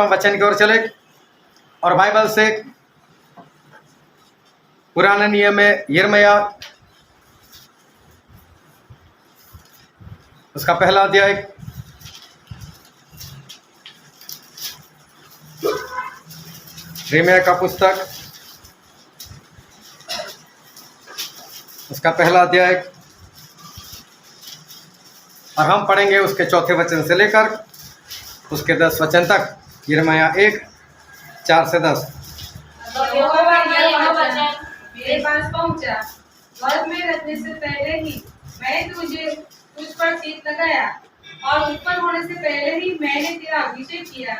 हम वचन की ओर चले और बाइबल से पुराने नियम में यिर्मयाह उसका पहला अध्याय, यिर्मयाह का पुस्तक उसका पहला अध्याय, और हम पढ़ेंगे उसके चौथे वचन से लेकर उसके 10 वचन तक। यिर्मयाह 1:4 से 10। यहोवा यह वचन मेरे पास पहुंचा, गर्भ में रखने से पहले ही मैं तुझ पर चित्त लगाया और उत्पन्न होने से पहले ही मैंने तेरा अभिषेक किया।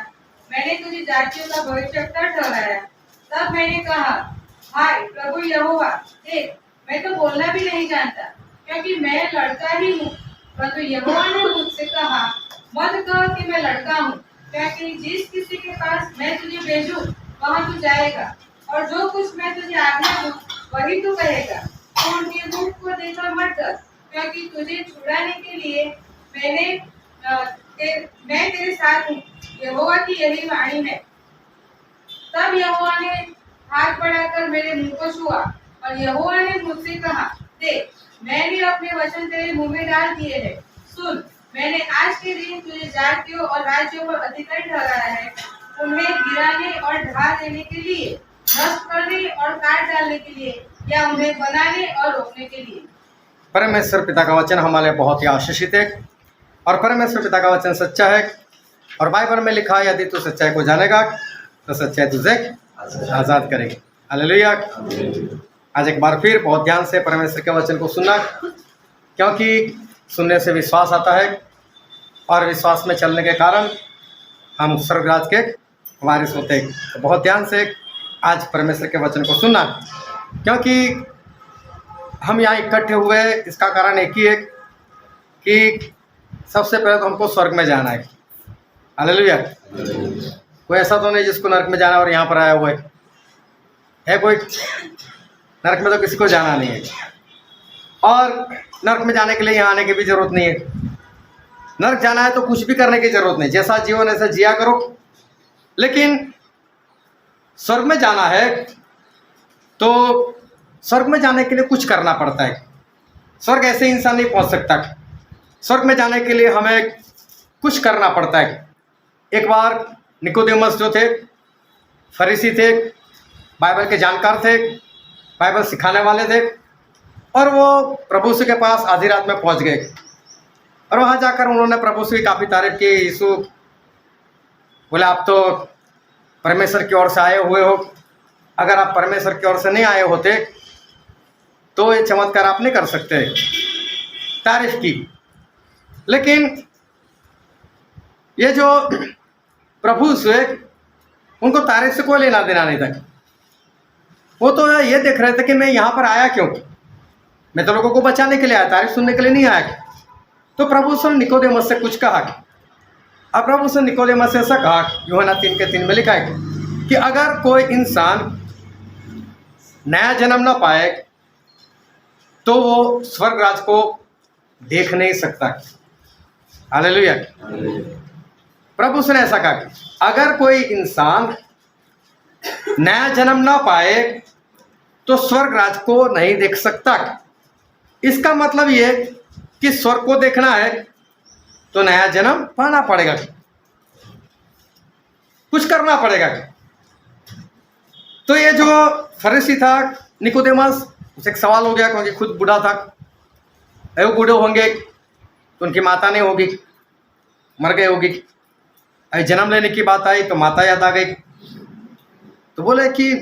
मैंने तुझे जातियों का भविष्यवक्ता ठहराया। तब मैंने कहा, हाय प्रभु यहोवा, देख मैं तो बोलना भी नहीं जानता, क्योंकि मैं लड़का ही हूँ। परंतु यहोवा ने मुझसे कहा, मत कह कि मैं लड़का हूँ, क्योंकि जिस किसी के पास मैं तुझे भेजूं वहाँ तू जाएगा, और जो कुछ मैं तुझे आज्ञा दूं वही तू कहेगा। तू उनके मुख को देखकर मत डर, क्योंकि तुझे छुड़ाने के लिए मैं तेरे साथ हूँ। यहोवा की यही वाणी है। तब यहोवा ने हाथ बढ़ाकर मेरे मुंह को छुआ, और यहोवा ने मुझसे कहा, देख मैंने अपने वचन तेरे मुंह में डाल दिए हैं। सुन, मैंने आज के दिन तुझे जातियों और राज्यों पर अधिकारी ठहराया है, उन्हें गिराने और ढा देने के लिए, नष्ट करने और काट डालने के लिए, या उन्हें बनाने और रोकने के लिए। परमेश्वर पिता का वचन हमारे बहुत ही आशीषित है, और परमेश्वर पिता का वचन सच्चा है। और बाइबल में लिखा है, यदि तू सच्चाई को जानेगा तो सच्चाई तुझे आज़ाद करेगी। हालेलुया। आज एक बार फिर बहुत ध्यान से परमेश्वर के वचन को सुनना, क्योंकि सुनने से विश्वास आता है, और विश्वास में चलने के कारण हम स्वर्गराज के वारिस होते हैं। तो बहुत ध्यान से आज परमेश्वर के वचन को सुनना, क्योंकि हम यहाँ इकट्ठे हुए, इसका कारण एक ही है कि सबसे पहले तो हमको स्वर्ग में जाना है। हालेलुया। कोई ऐसा तो नहीं जिसको नरक में जाना और यहाँ पर आया हुआ है कोई? नरक में तो किसी को जाना नहीं है, और नरक में जाने के लिए यहाँ आने की भी जरूरत नहीं है। नरक जाना है तो कुछ भी करने की जरूरत नहीं, जैसा जीवन ऐसा जिया करो। लेकिन स्वर्ग में जाना है तो स्वर्ग में जाने के लिए कुछ करना पड़ता है। स्वर्ग ऐसे इंसान नहीं पहुंच सकता। स्वर्ग में जाने के लिए हमें कुछ करना पड़ता है। एक बार निकोदेमस जो थे, फरीसी थे, बाइबल के जानकार थे, बाइबल सिखाने वाले थे, और वो प्रभु यीशु के पास आधी रात में पहुंच गए, और वहाँ जाकर उन्होंने प्रभु यीशु की काफ़ी तारीफ की। यीशु बोले, आप तो परमेश्वर की ओर से आए हुए हो, अगर आप परमेश्वर की ओर से नहीं आए होते तो ये चमत्कार आप नहीं कर सकते। तारीफ की। लेकिन ये जो प्रभु से उनको तारीफ से कोई लेना देना नहीं था। वो तो ये देख रहे थे कि मैं यहाँ पर आया क्यों? मैं तो लोगों को बचाने के लिए आया, तारीफ सुनने के लिए नहीं आया। तो प्रभु से निकोदेमस से कुछ कहा, अब प्रभु से निकोदेमस से ऐसा कहा, यूहन्ना 3:3 में लिखा है कि अगर कोई इंसान नया जन्म ना पाए तो वो स्वर्ग राज को देख नहीं सकता। हालेलुया। प्रभु से ने ऐसा कहा कि अगर कोई इंसान नया जन्म ना पाए तो स्वर्ग राज को नहीं देख सकता। इसका मतलब ये कि स्वर्ग को देखना है तो नया जन्म पाना पड़ेगा, कुछ करना पड़ेगा। तो ये जो फरीसी था निकोदेमस, उसे एक सवाल हो गया, क्योंकि खुद बूढ़ा था। वो बूढ़े होंगे तो उनकी माता नहीं होगी, मर गए होगी। जन्म लेने की बात आई तो माता याद आ गई। तो बोले कि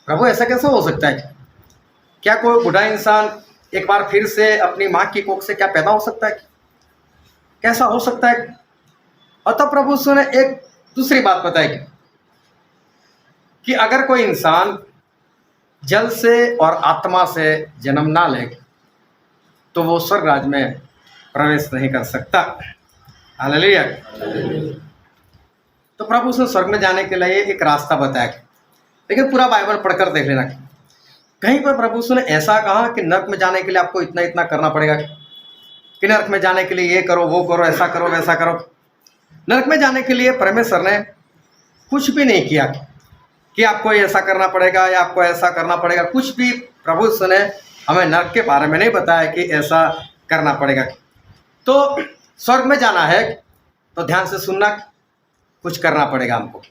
प्रभु ऐसा कैसे हो सकता है? क्या कोई बूढ़ा इंसान एक बार फिर से अपनी माँ की कोख से क्या पैदा हो सकता है? कैसा हो सकता है? और तब प्रभु ने एक दूसरी बात बताई कि अगर कोई इंसान जल से और आत्मा से जन्म ना ले तो वो स्वर्ग राज में प्रवेश नहीं कर सकता। हालेलुया। तो प्रभु से स्वर्ग में जाने के लिए एक रास्ता बताया, लेकिन पूरा बाइबल पढ़कर देख लेना। कहीं पर प्रभु ने ऐसा कहा कि नरक में जाने के लिए आपको इतना इतना करना पड़ेगा, कि नरक में जाने के लिए ये करो, वो करो, ऐसा करो, वैसा करो। नरक में जाने के लिए परमेश्वर ने कुछ भी नहीं किया कि आपको ऐसा करना पड़ेगा या आपको ऐसा करना पड़ेगा, कुछ भी प्रभु यीशु ने हमें नरक के बारे में नहीं बताया कि ऐसा करना पड़ेगा। तो स्वर्ग में जाना है तो ध्यान से सुनना, कुछ करना पड़ेगा हमको।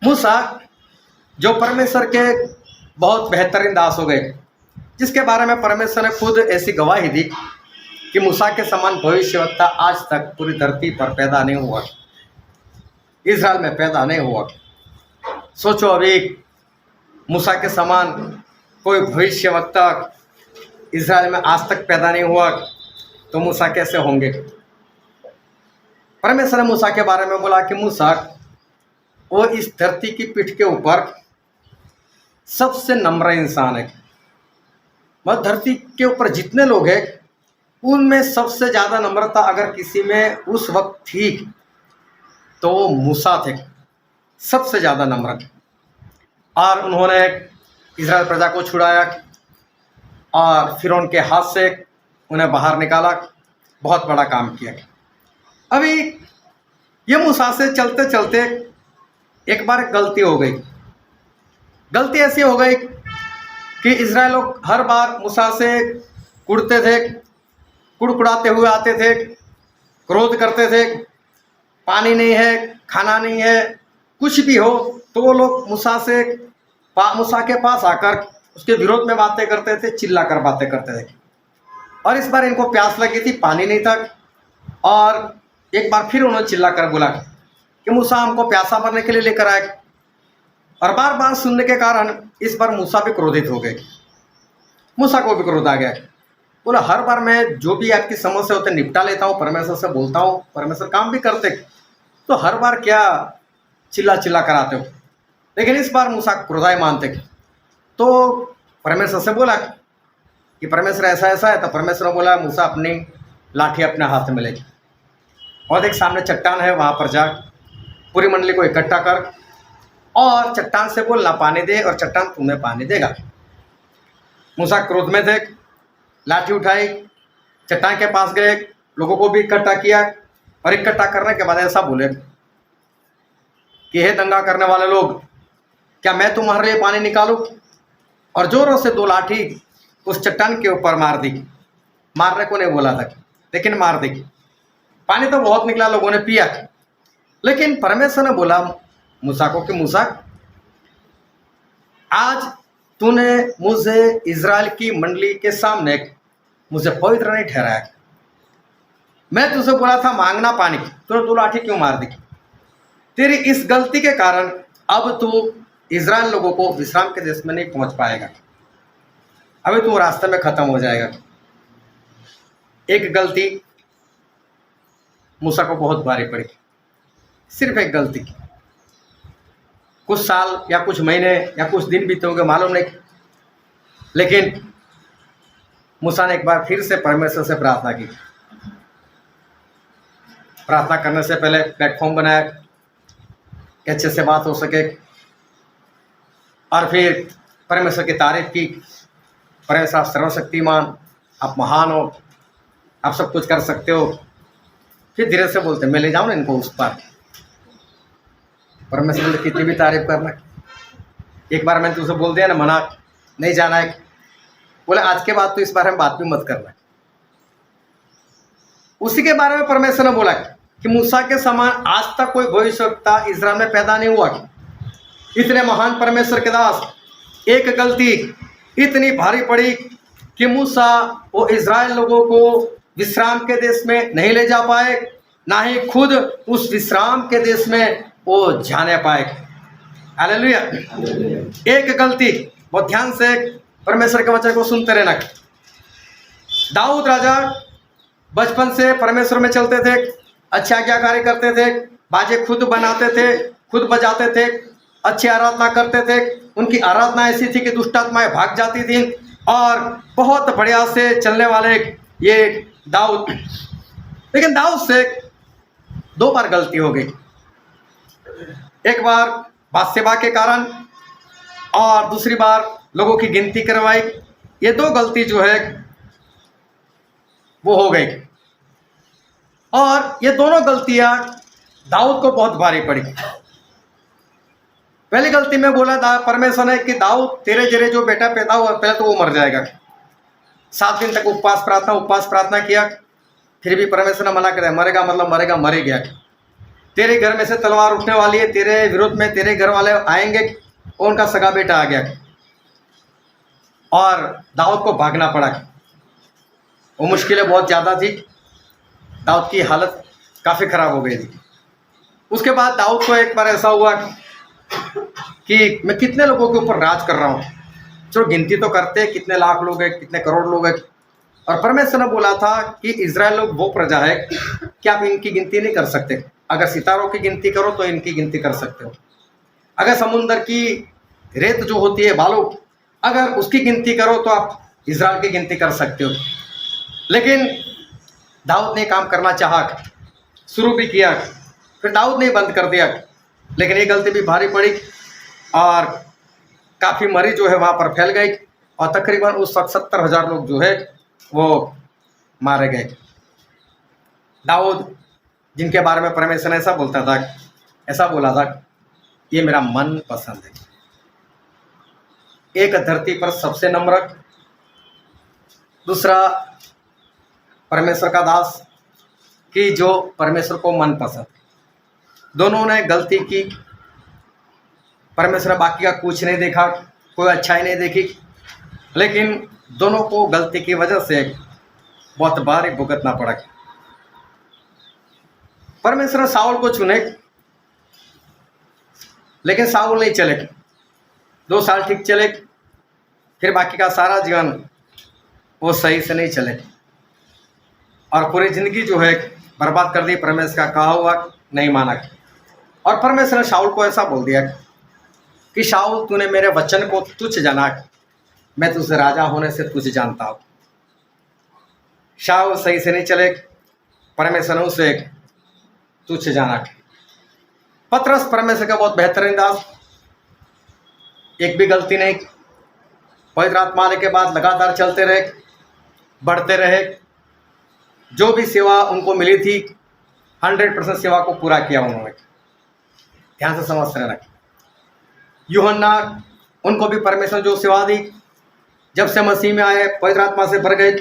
मूसा जो परमेश्वर के बहुत बेहतरीन दास हो गए, जिसके बारे में परमेश्वर ने खुद ऐसी गवाही दी कि मूसा के समान भविष्यवक्ता आज तक पूरी धरती पर पैदा नहीं हुआ, इज़राइल में पैदा नहीं हुआ। सोचो, अभी मूसा के समान कोई भविष्यवक्ता इज़राइल में आज तक पैदा नहीं हुआ, तो मूसा कैसे होंगे। परमेश्वर ने मूसा के बारे में बोला कि मूसा वो इस धरती की पीठ के ऊपर सबसे नम्र इंसान है। वह धरती के ऊपर जितने लोग हैं उनमें सबसे ज़्यादा नम्रता अगर किसी में उस वक्त थी तो वो मूसा थे, सबसे ज़्यादा नम्र। और उन्होंने इज़राइल प्रजा को छुड़ाया और फिर उनके हाथ से उन्हें बाहर निकाला, बहुत बड़ा काम किया। अभी ये मूसा से चलते चलते एक बार गलती हो गई। गलती ऐसी हो गई कि इज़राइल लोग हर बार मूसा से कुड़ते थे, कुड़कुड़ाते हुए आते थे, क्रोध करते थे, पानी नहीं है, खाना नहीं है, कुछ भी हो तो वो लोग मूसा के पास आकर उसके विरोध में बातें करते थे, चिल्ला कर बातें करते थे। और इस बार इनको प्यास लगी थी, पानी नहीं था, और एक बार फिर उन्होंने चिल्ला कर बोला कि मूसा हमको प्यासा भरने के लिए लेकर आए। और बार बार सुनने के कारण इस बार मूसा भी क्रोधित हो गए, मूसा को भी क्रोध आ गया। बोला हर बार मैं जो भी आपकी समस्या होते निपटा लेता हूँ, परमेश्वर से बोलता हूँ, परमेश्वर काम भी करते, तो हर बार क्या चिल्ला चिल्ला कराते हो। लेकिन इस बार मूसा क्रोधायमान थे। तो परमेश्वर से बोला कि परमेश्वर ऐसा ऐसा है। तो परमेश्वर ने बोला मूसा अपनी लाठी अपने हाथ में ले और एक सामने चट्टान है, वहाँ पर जा पूरी मंडली को इकट्ठा कर और चट्टान से बोलना पानी दे, और चट्टान तुम्हें पानी देगा। मूसा क्रोध में थे, लाठी उठाई, चट्टान के पास गए, लोगों को भी इकट्ठा किया, और इकट्ठा करने के बाद ऐसा बोले कि हे दंगा करने वाले लोग, क्या मैं तुम्हारे लिए पानी निकालूं? और जोरों से 2 लाठी उस चट्टान के ऊपर मार दी। मारने को नहीं बोला था, लेकिन मार दी। पानी तो बहुत निकला, लोगों ने पिया। लेकिन परमेश्वर ने बोला मूसा को कि मूसा, आज तूने मुझे इज़राइल की मंडली के सामने मुझे पवित्र नहीं ठहराया। मैं तुझे बोला था मांगना पानी, तूने 2 लाठी क्यों मार दी? तेरी इस गलती के कारण अब तू इज़राइल लोगों को विश्राम के देश में नहीं पहुंच पाएगा, अभी तू रास्ते में खत्म हो जाएगा। एक गलती मूसा को बहुत भारी पड़ी, सिर्फ एक गलती। कुछ साल या कुछ महीने या कुछ दिन बीते होंगे, मालूम नहीं, लेकिन मूसा ने एक बार फिर से परमेश्वर से प्रार्थना की। प्रार्थना करने से पहले प्लेटफॉर्म बनाया कि अच्छे से बात हो सके, और फिर परमेश्वर की तारीफ की। परमेश्वर आप सर्वशक्तिमान, आप महान हो, आप सब कुछ कर सकते हो। फिर धीरे से बोलते मैं ले जाऊँ ना इनको उस पार। परमेश्वर बोलते कितनी भी तारीफ करना, एक बार मैंने तुझे बोल दिया ना, मना नहीं जाना है। बोले आज के बाद तो इस बारे में बात भी मत करना। उसी के बारे में परमेश्वर ने बोला कि मूसा के समान आज तक कोई भविष्यवक्ता इज़राइल में पैदा नहीं हुआ। इतने महान परमेश्वर के दास, एक गलती इतनी भारी पड़ी कि मूसा वो इज़राइल लोगों को विश्राम के देश में नहीं ले जा पाए, ना ही खुद उस विश्राम के देश में वो जाने पाए। हालेलुया। एक गलती, बहुत ध्यान से परमेश्वर के वचन को सुनते रहना। दाऊद राजा बचपन से परमेश्वर में चलते थे, अच्छे आज्ञाकारी करते थे, बाजे खुद बनाते थे, खुद बजाते थे, अच्छी आराधना करते थे। उनकी आराधना ऐसी थी कि दुष्ट आत्माएं भाग जाती थी, और बहुत बढ़िया से चलने वाले ये दाऊद। लेकिन दाऊद से 2 बार गलती हो गई। एक बार बादशेबा के कारण, और दूसरी बार लोगों की गिनती करवाई। ये 2 गलती जो है वो हो गई, और ये दोनों गलतियां दाऊद को बहुत भारी पड़ी। पहली गलती में बोला परमेश्वर ने कि दाऊद तेरे जरिए जो बेटा पैदा हुआ पहले तो वो मर जाएगा। 7 दिन तक उपवास प्रार्थना किया, फिर भी परमेश्वर ने मना कर दिया, मरेगा मतलब मरेगा, मर ही गया। तेरे घर में से तलवार उठने वाली है, तेरे विरोध में तेरे घर वाले आएंगे, और उनका सगा बेटा आ गया और दाऊद को भागना पड़ा। वो मुश्किलें बहुत ज़्यादा थी, दाऊद की हालत काफ़ी ख़राब हो गई थी। उसके बाद दाऊद को एक बार ऐसा हुआ कि मैं कितने लोगों के ऊपर राज कर रहा हूँ, चलो गिनती तो करते हैं कितने लाख लोग हैं, कितने करोड़ लोग हैं। और परमेश्वर ने बोला था कि इज़राइल लोग वो प्रजा है कि आप इनकी गिनती नहीं कर सकते। अगर सितारों की गिनती करो तो इनकी गिनती कर सकते हो। अगर समुंदर की रेत जो होती है बालू, अगर उसकी गिनती करो तो आप इज़राइल की गिनती कर सकते हो। लेकिन दाऊद ने काम करना चाहा, शुरू भी किया, फिर दाऊद ने बंद कर दिया। लेकिन ये गलती भी भारी पड़ी और काफ़ी मरी जो है वहाँ पर फैल गई और तकरीबन उस वक्त 70,000 लोग जो है वो मारे गए। दाऊद जिनके बारे में परमेश्वर ने ऐसा बोला था, ये मेरा मन पसंद है, एक धरती पर सबसे नम्र, दूसरा परमेश्वर का दास कि जो परमेश्वर को मन पसंद। दोनों ने गलती की, परमेश्वर ने बाकी का कुछ नहीं देखा, कोई अच्छाई नहीं देखी, लेकिन दोनों को गलती की वजह से बहुत भारी भुगतना पड़ा। परमेश्वर साउल को चुने, लेकिन साउल नहीं चले। 2 साल ठीक चले, फिर बाकी का सारा जीवन वो सही से नहीं चले और पूरी जिंदगी जो है बर्बाद कर दी। परमेश्वर का कहा हुआ नहीं माना और परमेश्वर ने शाऊल को ऐसा बोल दिया कि शाऊल तूने मेरे वचन को तुच्छ जाना, मैं तुझे राजा होने से तुझे जानता हूँ। शाऊल सही से नहीं चले, परमेश्वर ने उसे तुच्छ जाना। पतरस परमेश्वर का बहुत बेहतरीन दास, एक भी गलती नहीं, पवित्र आत्मा आने के बाद लगातार चलते रहे, बढ़ते रहे। जो भी सेवा उनको मिली थी 100% सेवा को पूरा किया उन्होंने। ध्यान से समझते रहना। यूहन्ना, उनको भी परमेश्वर जो सेवा दी, जब से मसीह में आए पवित्र आत्मा से भर गए,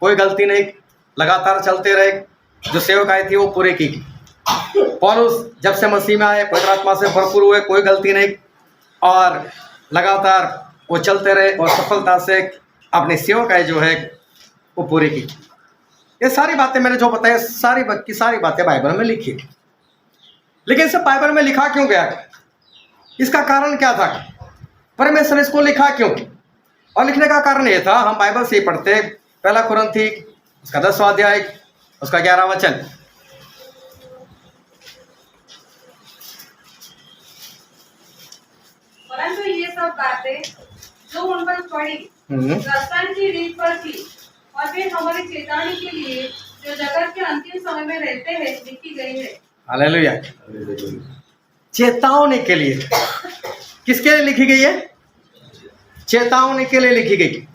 कोई गलती नहीं, लगातार चलते रहे, जो सेवकाई थी वो पूरी की। पौलुस जब से मसीह में आए पवित्र आत्मा से भरपूर हुए, कोई गलती नहीं और लगातार वो चलते रहे और सफलता से अपनी सेवकाई जो है वो पूरी की। ये सारी बातें मैंने जो बताया, सारी बातें बाइबल में लिखी। लेकिन इसे बाइबल में लिखा क्यों गया, इसका कारण क्या था, परमेश्वर ने इसको लिखा क्यों? और लिखने का कारण ये था, हम बाइबल से ही पढ़ते, 1 कुरिन्थी उसका 10वां अध्याय उसका 11वां वचन। परंतु ये सब बातें जो उन पर पड़ी दर्शन की रीत पर थी और फिर हमारी चेतावनी के लिए जो जगत के अंतिम समय में रहते हैं लिखी गई है। हालेलुया। चेतावनी के लिए, किसके लिए लिखी गई है? चेतावनी के लिए लिखी गई।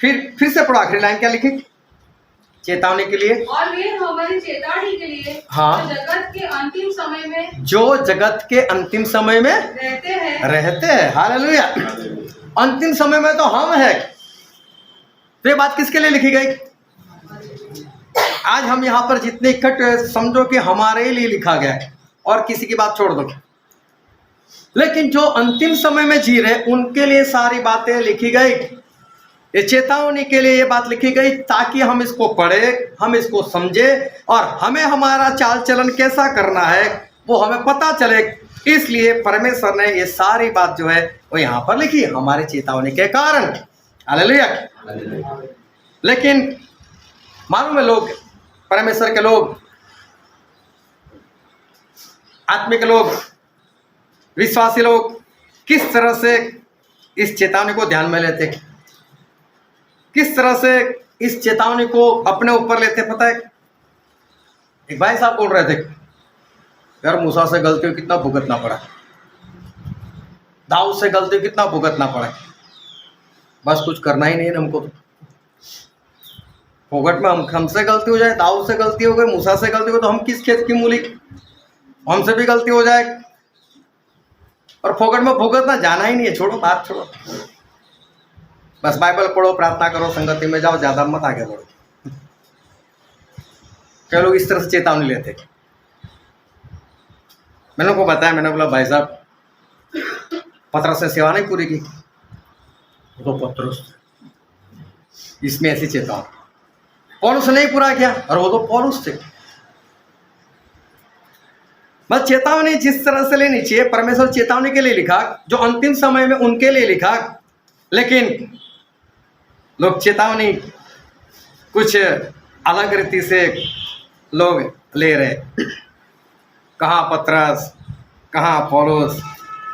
फिर से पढ़ो, आखिरी लाइन क्या लिखी? चेतावनी के लिए, और वे हमारी चेतावनी के लिए हाँ, जो जगत के अंतिम समय में, जो जगत के अंतिम समय में रहते हैं। हालेलुया। अंतिम समय में तो हम हैं। तो ये बात किसके लिए लिखी गई? आज हम यहाँ पर जितने इकट्ठे, समझो कि हमारे लिए लिखा गया है और किसी की बात छोड़ दो। लेकिन जो अंतिम समय में जी रहे उनके लिए सारी बातें लिखी गई। ये चेतावनी के लिए ये बात लिखी गई ताकि हम इसको पढ़े, हम इसको समझे और हमें हमारा चाल चलन कैसा करना है वो हमें पता चले। इसलिए परमेश्वर ने ये सारी बात जो है वो यहाँ पर लिखी, हमारी चेतावनी के कारण। हालेलुया। लेकिन मालूम है, लोग, परमेश्वर के लोग, आत्मिक लोग, विश्वासी लोग किस तरह से इस चेतावनी को ध्यान में लेते, किस तरह से इस चेतावनी को अपने ऊपर लेते। पता है, एक भाई साहब बोल रहे थे, यार मूसा से गलती हुई कितना भुगतना पड़ा, दाऊद से गलती कितना भुगतना पड़ा, बस कुछ करना ही नहीं है हमको। तो फोगट में हमसे गलती हो जाए, दाऊद से गलती हो गई, मूसा से गलती हो, तो हम किस खेत की मूली। हमसे भी गलती हो जाए, और फोकट में भुगतना जाना ही नहीं है, छोड़ो बात छोड़ो, बस बाइबल पढ़ो, प्रार्थना करो, संगति में जाओ, ज़्यादा मत आगे बढ़ो। कई लोग इस तरह से चेतावनी लेते। मैंने उनको बताया, मैंने बोला भाई साहब पतरस ने सेवा नहीं पूरी की, वो तो पतरस, इसमें ऐसी चेतावनी। पौलुस ने नहीं पूरा किया, और वो तो पौलुस थे। बस चेतावनी जिस तरह से लेनी चाहिए, परमेश्वर चेतावनी के लिए लिखा, जो अंतिम समय में उनके लिए लिखा, लेकिन लोग चेतावनी कुछ अलग रीति से लोग ले रहे। कहाँ पतरस, कहाँ पौलुस,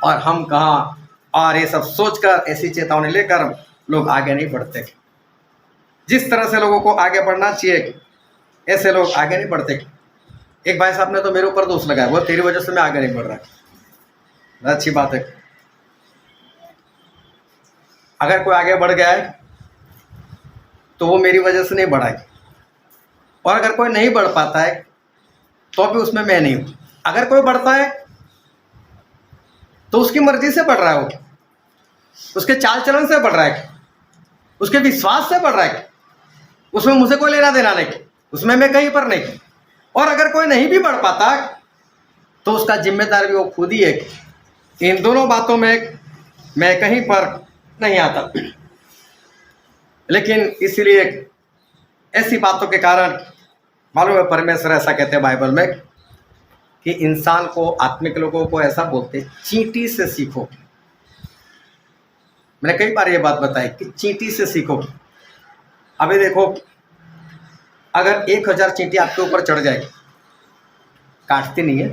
और हम कहाँ, और ये सब सोचकर ऐसी चेतावनी लेकर लोग आगे नहीं बढ़ते। जिस तरह से लोगों को आगे बढ़ना चाहिए, ऐसे लोग आगे नहीं बढ़ते। एक भाई साहब ने तो मेरे ऊपर दोष लगाया, वो तेरी वजह से मैं आगे नहीं बढ़ रहा। अच्छी बात है, अगर कोई आगे बढ़ गया है तो वो मेरी वजह से नहीं बढ़ा है, और अगर कोई नहीं बढ़ पाता है तो भी उसमें मैं नहीं हूँ। अगर कोई बढ़ता है तो उसकी मर्जी से बढ़ रहा है, वो उसके चाल चलन से बढ़ रहा है, उसके विश्वास से बढ़ रहा है, उसमें मुझे कोई लेना देना नहीं, उसमें मैं कहीं पर नहीं। और अगर कोई नहीं भी बढ़ पाता तो उसका जिम्मेदार भी वो खुद ही है। इन दोनों बातों में मैं कहीं पर नहीं आता। लेकिन इसलिए ऐसी बातों के कारण मालूम है, परमेश्वर ऐसा कहते हैं बाइबल में कि इंसान को, आत्मिक लोगों को ऐसा बोलते, चींटी से सीखो। मैंने कई बार ये बात बताई कि चींटी से सीखो। अभी देखो, अगर 1000 चींटी आपके ऊपर चढ़ जाएगी, काटती नहीं है,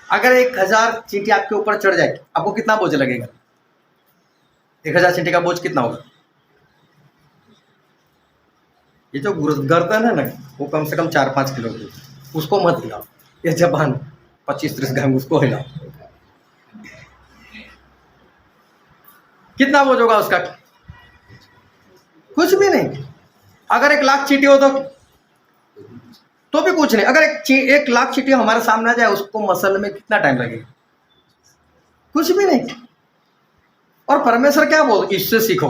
अगर 1000 चींटी आपके ऊपर चढ़ जाएगी, आपको कितना बोझ लगेगा? 1000 चींटी का बोझ कितना होगा? ये जो गर्दन है ना, वो कम से कम 4-5 किलो की, उसको मत हिलाओ। ये जबान 25-30 ग्राम, उसको हिलाओ, कितना बोझ होगा उसका? कुछ भी नहीं। अगर 1,00,000 चींटी हो तो भी कुछ नहीं। अगर 1,00,000 चींटी हमारे सामने आ जाए, उसको मसल में कितना टाइम लगेगा? कुछ भी नहीं। और परमेश्वर क्या बोल, इससे सीखो।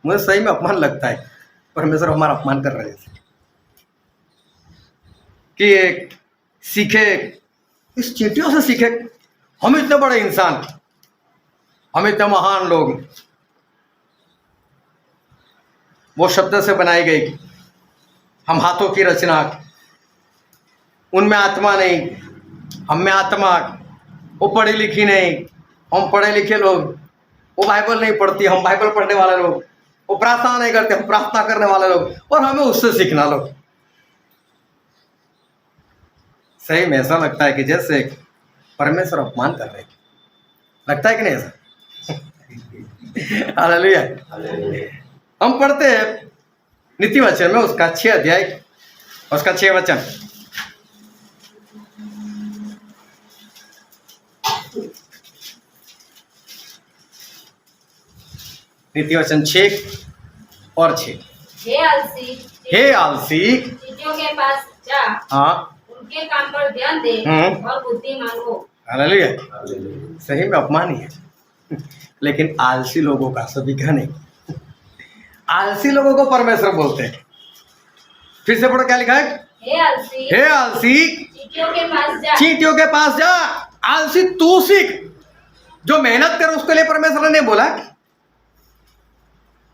मुझे सही में अपमान लगता है, परमेश्वर हमारा अपमान कर रहे हैं कि सीखे, इस चींटियों से सीखे। हम इतने बड़े इंसान, हम इतने महान लोग, वो शब्द से बनाई गई, हम हाथों की रचना, उनमें आत्मा नहीं, हम में आत्मा। वो पढ़ी लिखी नहीं, हम पढ़े लिखे लोग। वो बाइबल नहीं पढ़ती, हम बाइबल पढ़ने वाले लोग। वो प्रार्थना नहीं करते, हम प्रार्थना करने वाले लोग, और हमें उससे सीखना लोग। सही में ऐसा लगता है कि जैसे परमेश्वर अपमान कर रहे हैं, लगता है कि नहीं ऐसा? हालेलुया। हम पढ़ते हैं नीति वचन में, उसका 6 अध्याय, उसका 6 वचन। नीति वचन 6 और 6। हे आलसी, हे आलसी, चींटियों के पास जा, हाँ, उनके काम पर ध्यान दे और बुद्धि मांगो। हालेलुया। सही में अपमान ही है, लेकिन आलसी लोगों का, सभी का नहीं। आलसी लोगों को परमेश्वर बोलते हैं। फिर से पढ़ो, क्या लिखा है? हे आलसी, हे आलसी, चींटियों के पास जा, चींटियों के पास जा। आलसी तू सीख, जो मेहनत कर उसके लिए परमेश्वर ने बोला।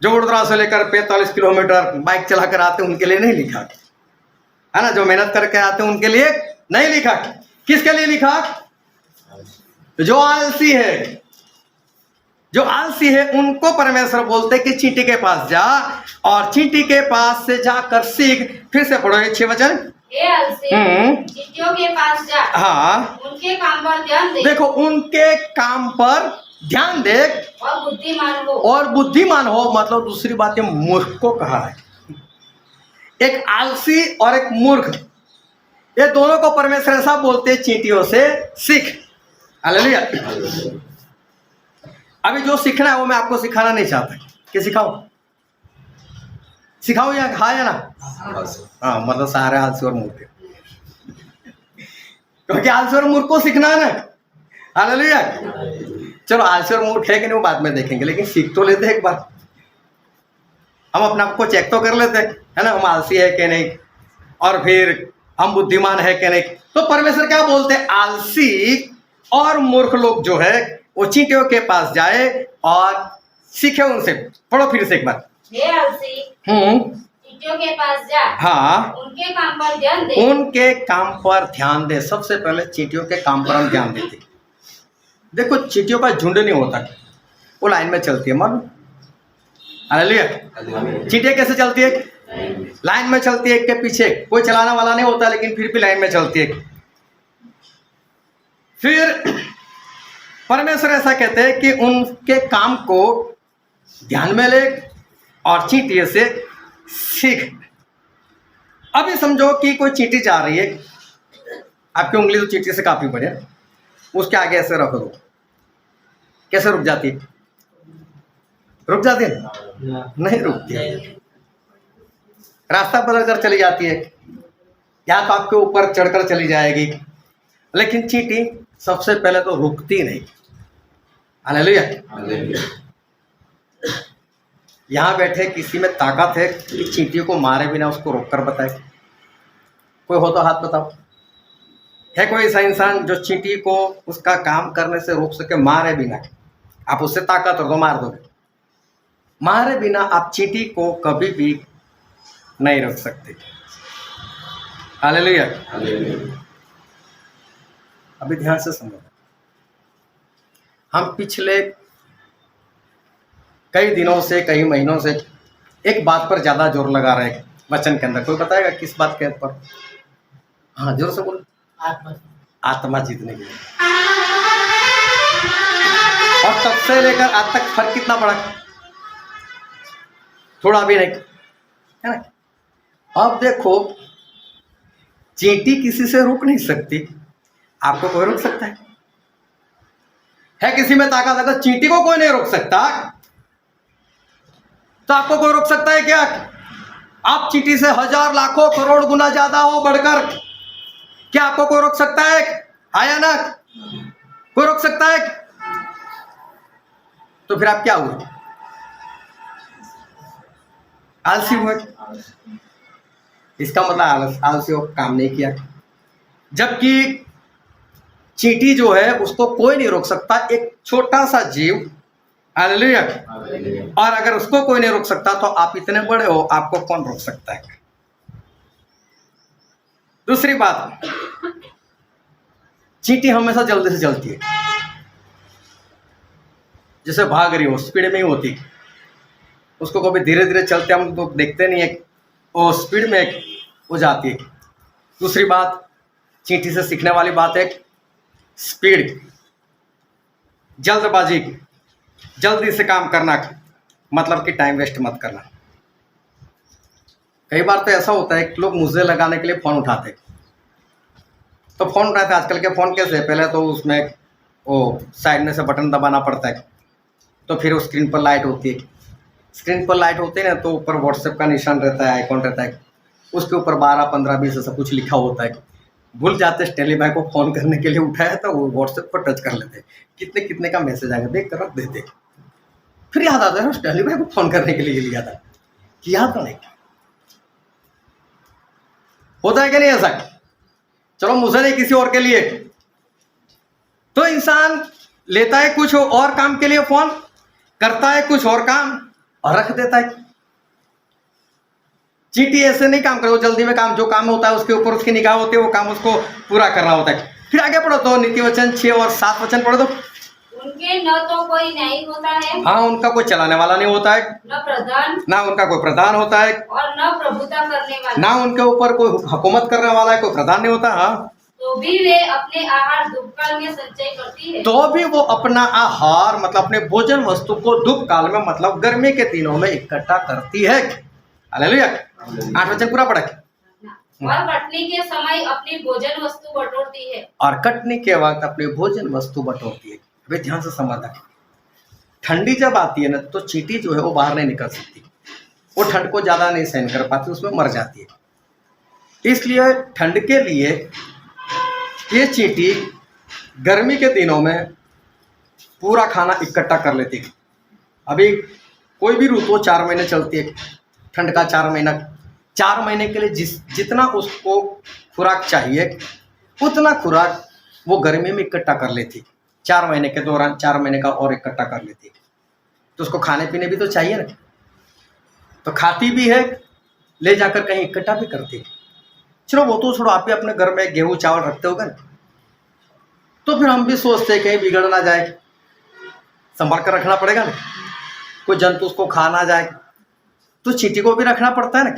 जो वडोदरा से लेकर 45 किलोमीटर बाइक चलाकर आते उनके लिए नहीं लिखा है ना, जो मेहनत करके आते उनके लिए नहीं लिखा। किसके लिए लिखा? जो आलसी है, जो आलसी है उनको परमेश्वर बोलते कि चींटी के पास जा, और चींटी के पास से जाकर सीख। फिर से पढ़ो ये 6 वचन। हे आलसी, चींटियों के पास जा, हाँ, उनके काम पर ध्यान दे। देखो, उनके काम पर ध्यान दे और बुद्धिमान हो। और बुद्धिमान हो, मतलब दूसरी बात है, मूर्ख को कहा है। एक आलसी और एक मूर्ख, ये दोनों को परमेश्वर ऐसा बोलते हैं, चींटियों से सीख। हालेलुया। अभी जो सीखना है वो मैं आपको सिखाना नहीं चाहता कि सिखाओ, सिखाओ या हाँ या ना? हाँ, मतलब सारे आलसी और मूर्ख। क्योंकि आलसी और मूर्ख को सीखना है ना। हालेलुया। चलो आलसी और मूर्ख है कि नहीं वो बाद में देखेंगे, लेकिन सीख तो लेते हैं एक बार। हम अपने आप को चेक तो कर लेते हैं, है ना, हम आलसी है कि नहीं, और फिर हम बुद्धिमान है कि नहीं। तो परमेश्वर क्या बोलते हैं, आलसी और मूर्ख लोग जो है वो चींटियों के पास जाए और सीखे उनसे। पढ़ो फिर से एक बार। हे आलसी, चींटियों के पास जा, हाँ, उनके काम पर ध्यान दे। उनके काम पर ध्यान दे। सबसे पहले चींटियों के काम पर हम ध्यान देते। देखो चींटियों का झुंड नहीं होता, वो लाइन में चलती है। मालूम? हालेलुया। चींटियां कैसे चलती है? लाइन में चलती है, एक के पीछे। कोई चलाने वाला नहीं होता, लेकिन फिर भी लाइन में चलती है। फिर परमेश्वर ऐसा कहते हैं कि उनके काम को ध्यान में ले और चींटियों से सीख। अभी समझो कि कोई चींटी जा रही है, आपकी उंगली तो चींटी से काफी बड़ी है, उसके आगे ऐसे रख दो, कैसे रुक जाती है? रुक जाती है? नहीं रुकती है, रास्ता बदल कर चली जाती है, या तो आपके ऊपर चढ़कर चली जाएगी। लेकिन चींटी सबसे पहले तो रुकती नहीं। हालेलुया। यहाँ बैठे किसी में ताकत है कि चींटियों को मारे बिना उसको रोककर बताए? कोई हो तो हाथ बताओ। है कोई ऐसा इंसान जो चींटी को उसका काम करने से रोक सके मारे बिना? आप उससे ताकत हो तो मार दोगे, मारे बिना आप चींटी को कभी भी नहीं रोक सकते। हालेलुया। अभी ध्यान से समझो। हम पिछले कई दिनों से, कई महीनों से एक बात पर ज्यादा जोर लगा रहे हैं वचन के अंदर। कोई बताएगा किस बात के ऊपर? हाँ, जोर से बोलो। आत्मा जीतने के लिए। और तब से लेकर आज तक फर्क कितना पड़ा? थोड़ा भी नहीं, है ना? अब देखो, चींटी किसी से रुक नहीं सकती, आपको कोई रोक सकता है? किसी में ताकत है तो चींटी को कोई नहीं रोक सकता, तो आपको कोई रोक सकता है क्या? आप चींटी से हजार लाखों करोड़ गुना ज्यादा हो बढ़कर, क्या आपको कोई रोक सकता है? आया ना? कोई रोक सकता है? तो फिर आप क्या हुए? आलसी हुए। इसका मतलब आलसी हो, काम नहीं किया। जबकि चींटी जो है उसको कोई नहीं रोक सकता, एक छोटा सा जीव। हालेलुया। और अगर उसको कोई नहीं रोक सकता तो आप इतने बड़े हो, आपको कौन रोक सकता है? दूसरी बात, चींटी हमेशा जल्दी से चलती है, जैसे भाग रही हो, स्पीड में ही होती। उसको कभी धीरे धीरे चलते हम तो देखते नहीं है, वो स्पीड में हो जाती है। दूसरी बात, चींटी से सीखने वाली बात है स्पीड, जल्दबाजी, जल्दी से काम करना, मतलब कि टाइम वेस्ट मत करना। कई बार तो ऐसा होता है कि लोग मुझे लगाने के लिए फ़ोन उठाते, तो फ़ोन उठाते। आजकल के फ़ोन कैसे है, पहले तो उसमें वो साइड में से बटन दबाना पड़ता है, तो फिर वो स्क्रीन पर लाइट होती है। स्क्रीन पर लाइट होती है ना, तो ऊपर व्हाट्सएप का निशान रहता है, आइकॉन रहता है, उसके ऊपर 12, 15, 20 ऐसा कुछ लिखा होता है। भूल जाते स्टेली भाई को फ़ोन करने के लिए उठाया तो वो व्हाट्सएप पर टच कर लेते, कितने कितने का मैसेज आएगा देख कर रख देते। फिर याद आता है स्टेली भाई को फ़ोन करने के लिए लिया था, किया तो नहीं। होता है कि नहीं ऐसा? चलो मुझे नहीं, किसी और के लिए। तो इंसान लेता है कुछ और काम के लिए फ़ोन, करता है कुछ और काम और रख देता है। चींटी ऐसे नहीं काम करे, जल्दी में काम, जो काम होता है उसके ऊपर उसकी निगाह होती है, वो काम उसको पूरा करना होता है। फिर आगे पढ़ो तो नीति वचन 6 और 7 वचन पढ़ो तो। उनके न तो कोई न्यायी होता है, हाँ, उनका कोई चलाने वाला नहीं होता है, न प्रधान, ना उनका कोई प्रधान होता है, और न प्रभुता करने वाला, ना उनके ऊपर कोई हुकूमत करने वाला है, कोई प्रधान नहीं होता। हाँ, तो भी वे अपने आहार दुष्काल में संचय करती है। तो भी वो अपना आहार मतलब अपने भोजन वस्तु को दुख काल में मतलब गर्मी के दिनों में इकट्ठा करती है। हालेलुया। 8 वचन पूरा पढ़ा। और कटनी के समय अपनी भोजन वस्तु बटोरती है, और कटनी के वक्त अपनी भोजन वस्तु बटोरती है। वे ध्यान से समझना, ठंडी जब आती है ना तो चींटी जो है वो बाहर नहीं निकल सकती, वो ठंड को ज्यादा नहीं सहन कर पाती, उसमें मर जाती है। इसलिए ठंड के लिए ये चींटी गर्मी के दिनों में पूरा खाना इकट्ठा कर लेती है। अभी कोई भी ऋतु 4 महीने चलती है, ठंड का 4 महीने के लिए जितना उसको खुराक चाहिए उतना खुराक वो गर्मी में इकट्ठा कर लेती। 4 महीने के दौरान 4 महीने का और इकट्ठा कर लेती। तो उसको खाने पीने भी तो चाहिए ना, तो खाती भी है, ले जाकर कहीं इकट्ठा भी करती है। चलो वो तो छोड़ो, आप भी अपने घर में गेहूँ चावल रखते होगे ना, तो फिर हम भी सोचते हैं कहीं बिगड़ ना जाए, संभाल कर रखना पड़ेगा ना, कोई जंतु उसको खा ना जाए, तो चींटी को भी रखना पड़ता है ना।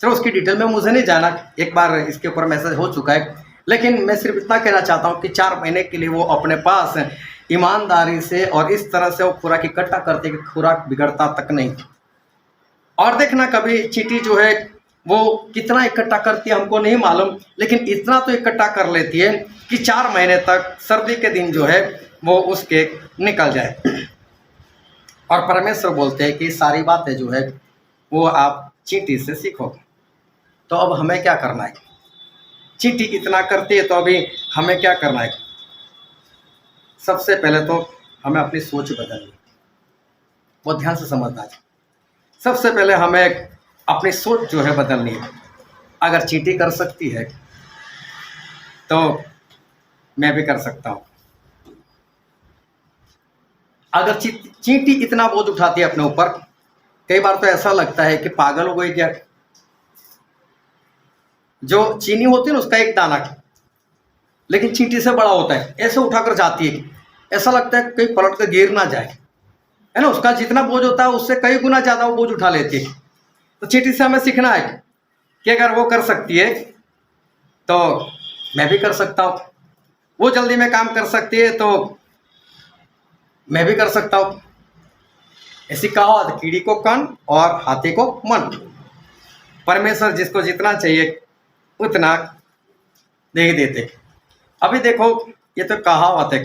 चलो उसकी डिटेल में मुझे नहीं जाना, एक बार इसके ऊपर मैसेज हो चुका है, लेकिन मैं सिर्फ इतना कहना चाहता हूँ कि 4 महीने के लिए वो अपने पास ईमानदारी से और इस तरह से वो खुराक इकट्ठा करते कि खुराक बिगड़ता तक नहीं। और देखना कभी चींटी जो है वो कितना इकट्ठा करती है हमको नहीं मालूम, लेकिन इतना तो इकट्ठा कर लेती है कि 4 महीने तक सर्दी के दिन जो है वो उसके निकल जाए। और परमेश्वर बोलते हैं कि सारी बातें जो है वो आप चींटी से सीखो। तो अब हमें क्या करना है? चींटी इतना करती है तो अभी हमें क्या करना है? सबसे पहले तो हमें अपनी सोच बदलनी, बहुत ध्यान से समझना है। सबसे पहले हमें अपनी सोच जो है बदलनी है। अगर चींटी कर सकती है तो मैं भी कर सकता हूँ। अगर चींटी इतना बोझ उठाती है अपने ऊपर, कई बार तो ऐसा लगता है कि पागल हो गई क्या। जो चीनी होती है ना उसका एक दाना, लेकिन चींटी से बड़ा होता है, ऐसे उठाकर जाती है, ऐसा लगता है कहीं पलट कर गिर ना जाए, है ना। उसका जितना बोझ होता है उससे कई गुना ज़्यादा वो बोझ उठा लेती है। तो चींटी से हमें सीखना है कि अगर वो कर सकती है तो मैं भी कर सकता हूँ। वो जल्दी में काम कर सकती है तो मैं भी कर सकता हूँ। ऐसी कहावत, कीड़ी को कान और हाथी को मन। परमेश्वर जिसको जितना चाहिए उतना दे ही देते। अभी देखो ये तो कहावत है,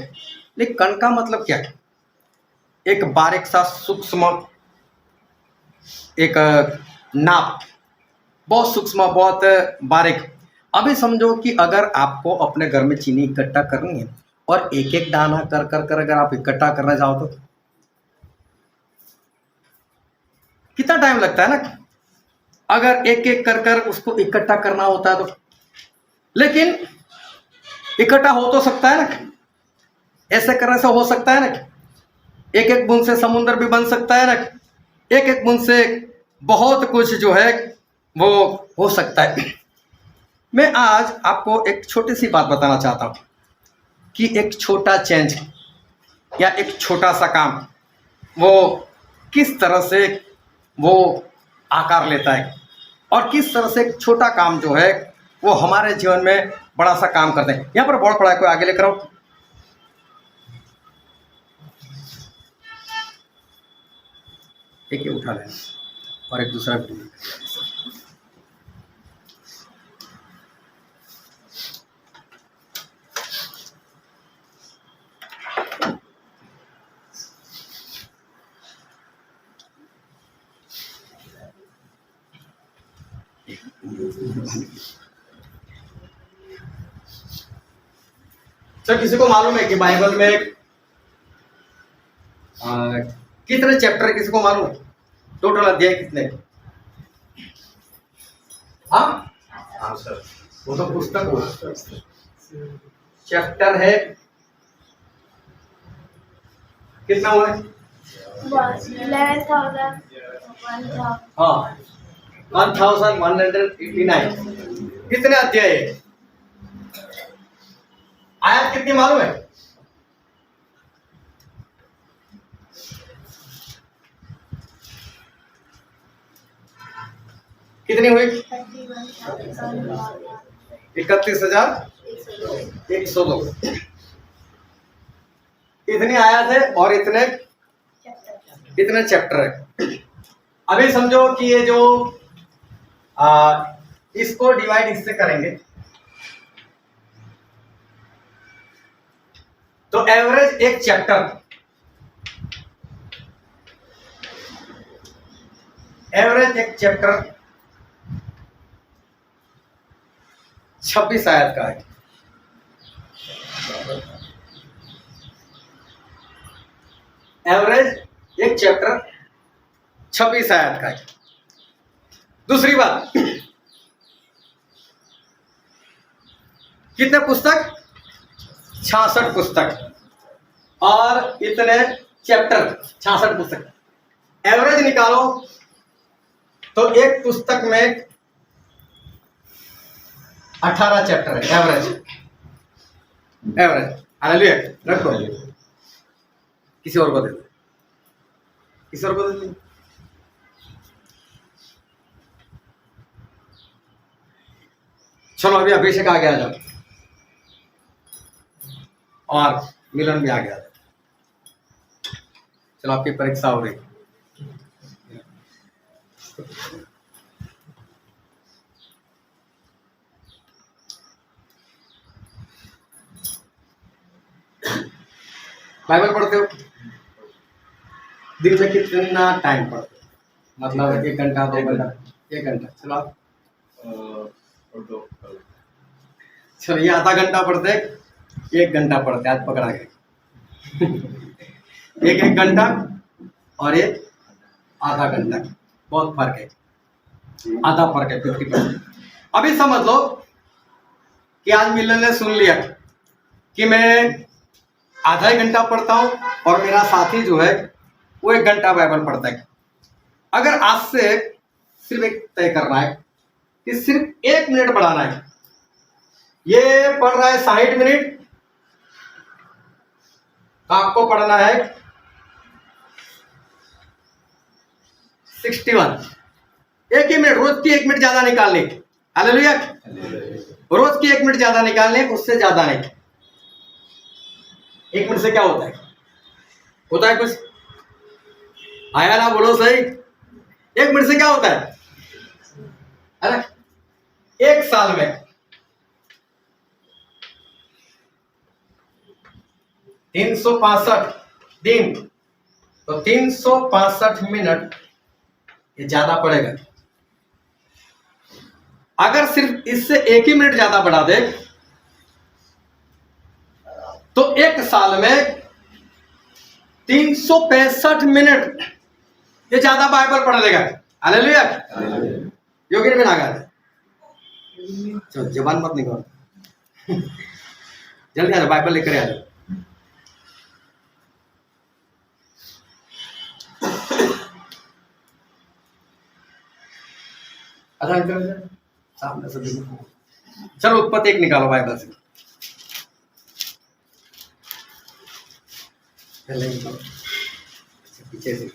लेकिन कण का मतलब क्या है? एक बारीक सा सूक्ष्म एक नाप, बहुत सूक्ष्म, बहुत बारीक। अभी समझो कि अगर आपको अपने घर में चीनी इकट्ठा करनी है और एक एक दाना कर कर कर अगर आप इकट्ठा करना चाहो तो कितना टाइम लगता है ना, अगर एक एक कर कर उसको इकट्ठा करना होता है तो। लेकिन इकट्ठा हो तो सकता है ना, ऐसे करने से हो सकता है ना, एक एक बूंद से समुद्र भी बन सकता है ना, एक एक बूंद से बहुत कुछ जो है वो हो सकता है। मैं आज आपको एक छोटी सी बात बताना चाहता हूँ कि एक छोटा चेंज या एक छोटा सा काम वो किस तरह से वो आकार लेता है, और किस तरह से एक छोटा काम जो है वो हमारे जीवन में बड़ा सा काम करते हैं। यहाँ पर बोर्ड पड़ा है, कोई आगे लेकर आओ। एक ये उठा लेना और एक दूसरा भी। सर किसी को मालूम है कि बाइबल में कितने चैप्टर, किसी को मालूम है टोटल अध्याय कितने? हाँ सर, वो तो पुस्तक हो, चैप्टर है कितना हुआ है? 11,000 हाँ 1189। कितने अध्याय है? आयत कितनी मालूम है? कितनी हुई? 31,102। इतनी आयत है और इतने चैप्टर है। अभी समझो कि ये जो इसको डिवाइड इससे करेंगे तो एवरेज एक चैप्टर 26 आयत का है। एवरेज एक चैप्टर 26 आयत का है। दूसरी बात, कितने पुस्तक? 66 पुस्तक और इतने चैप्टर, 66 पुस्तक। एवरेज निकालो तो एक पुस्तक में 18 चैप्टर है। Average hallelujah. रखो, किसी और को दे दो, किसी और को दे दो। चलो अभी अभिषेक आ गया जाओ और मिलन भी आ गया। चलो आपकी परीक्षा हो रही। बाइबल पढ़ते हो? दिन में कितना टाइम पढ़ते हो? मतलब 1 घंटा 2 घंटा? 1 घंटा। चलो आप चलो ये आधा घंटा पढ़ते, 1 घंटा पढ़ते, आज पकड़ा गया। एक घंटा और एक आधा घंटा, बहुत फर्क है, आधा फर्क है, 50%। अभी समझ लो कि आज मिलन ने सुन लिया कि मैं आधा ही घंटा पढ़ता हूं और मेरा साथी जो है वो 1 घंटा बाइबल पढ़ता है। अगर आज से सिर्फ एक तय करना है कि सिर्फ 1 मिनट बढ़ाना है, ये पढ़ रहा है 60 मिनट, आपको पढ़ना है 61। एक ही मिनट, रोज की 1 मिनट ज्यादा निकालने। हालेलुया। रोज की 1 मिनट ज्यादा निकालने, उससे ज्यादा नहीं। 1 मिनट से क्या होता है? होता है कुछ? आया ना, बोलो सही। 1 मिनट से क्या होता है? अरे 1 साल में 365 दिन, तो 365 मिनट ये ज्यादा पड़ेगा। अगर सिर्फ इससे 1 ही मिनट ज्यादा बढ़ा दे तो 1 साल में 365 मिनट ये ज्यादा बाइबल पढ़ लेगा। हालेलुया। योगी में आ गया। चलो जबान मत निकालो, जल्दी आ जाओ, बाइबल लेकर आ जाओ। सामने से देखो। चलो उत्पत्ति 1 निकालो बाइबल से। पीछे से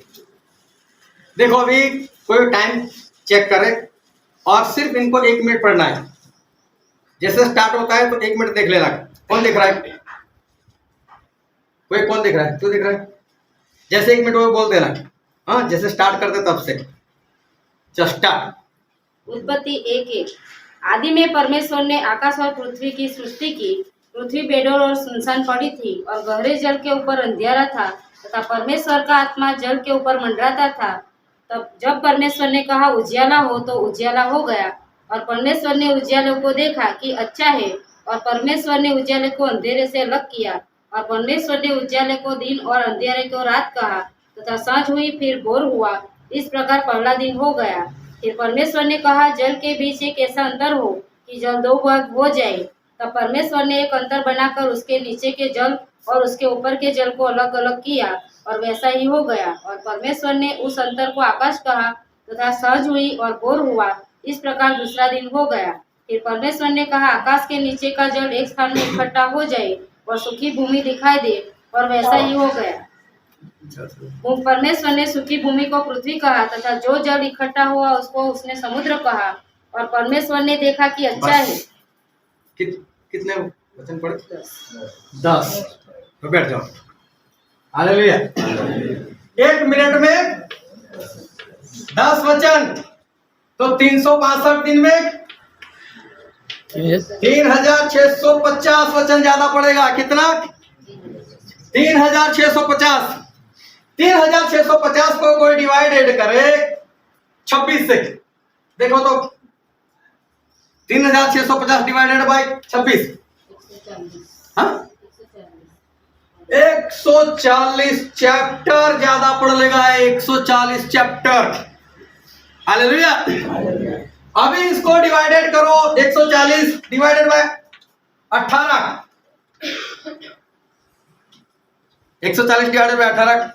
देखो, अभी कोई टाइम चेक करे और सिर्फ इनको 1 मिनट पढ़ना है। जैसे स्टार्ट होता है तो 1 मिनट देख लेना। कौन देख रहा है? कोई कौन देख रहा है? तू देख रहा है? जैसे 1 मिनट वो बोल देना। हाँ, जैसे स्टार्ट करते तब से। चल स्टार्ट। उत्पत्ति 1:1। आदि में परमेश्वर ने आकाश और पृथ्वी की सृष्टि की। पृथ्वी बेडौल और सुनसान पड़ी थी और गहरे जल के ऊपर अंधियारा था तथा परमेश्वर का आत्मा जल के ऊपर मंडराता था। तब जब परमेश्वर ने कहा उजियाला हो, तो उजियाला हो गया। और परमेश्वर ने उजियाले को देखा कि अच्छा है, और परमेश्वर ने उजियाले को अंधेरे से अलग किया। और परमेश्वर ने उजियाले को दिन और अंधेरे को रात कहा। तथा सांझ हुई, फिर भोर हुआ। इस प्रकार पहला दिन हो गया। फिर परमेश्वर ने कहा जल के बीच एक ऐसा अंतर हो कि जल 2 भाग हो जाए। तब परमेश्वर ने एक अंतर बनाकर उसके नीचे के जल और उसके ऊपर के जल को अलग अलग किया, और वैसा ही हो गया। और परमेश्वर ने उस अंतर को आकाश कहा। तथा सांझ हुई और भोर हुआ। इस प्रकार दूसरा दिन हो गया। फिर परमेश्वर ने कहा आकाश के नीचे का जल एक स्थान में इकट्ठा हो जाए और सूखी भूमि दिखाई दे, और वैसा ही हो गया। परमेश्वर ने सूखी भूमि को पृथ्वी कहा तथा जो जल इकट्ठा हुआ उसको उसने समुद्र कहा। और परमेश्वर ने देखा कि अच्छा है। कितने वचन पढ़े? 10। तो बैठ जाओ। हालेलुया। 1 मिनट में 10 वचन, तो 365 दिन में 3650 वचन ज्यादा पड़ेगा। कितना? 3650। 3650 को कोई डिवाइडेड करे 26 से। देखो तो 3650 डिवाइडेड बाय 26। हाँ, 140 चैप्टर ज्यादा पढ़ लेगा, 140 चैप्टर। हालेलुया। अभी इसको डिवाइडेड करो, 140 डिवाइडेड बाय 18, 140 डिवाइडेड बाय 18,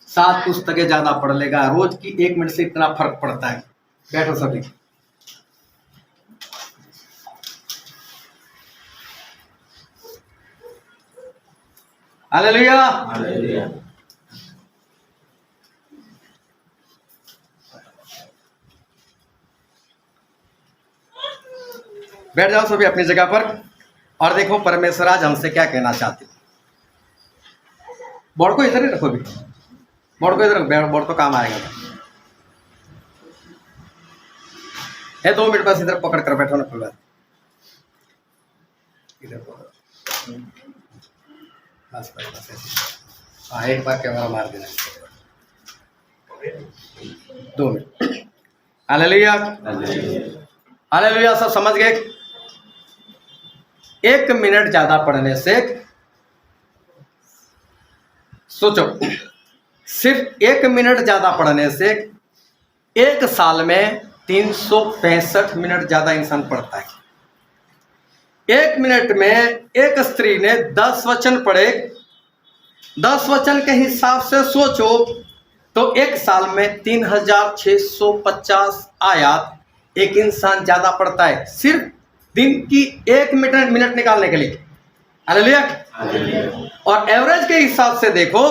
7 पुस्तकें ज्यादा पढ़ लेगा। रोज की 1 मिनट से इतना फर्क पड़ता है। बैठो सभी। हालेलुया। बैठ जाओ सभी अपनी जगह पर और देखो परमेश्वर आज हमसे क्या कहना चाहते। बोर्ड को इधर ही रखो भी, बोर्ड को इधर रखो, बोर्ड तो काम आएगा। है 2 मिनट बस इधर पकड़ कर बैठो ना, खुला इधर बस बस ऐसे। हाँ एक बार कैमरा मार देना, 2 मिनट। Hallelujah hallelujah. सब समझ गए? 1 मिनट ज्यादा पढ़ने से, सोचो, सिर्फ 1 मिनट ज्यादा पढ़ने से 1 साल में 365 मिनट ज्यादा इंसान पढ़ता है। 1 मिनट में एक स्त्री ने 10 वचन पढ़े, 10 वचन के हिसाब से सोचो तो 1 साल में 3650 आयत एक इंसान ज्यादा पढ़ता है, सिर्फ दिन की 1 मिनट निकालने के लिए। हालेलुया। और एवरेज के हिसाब से देखो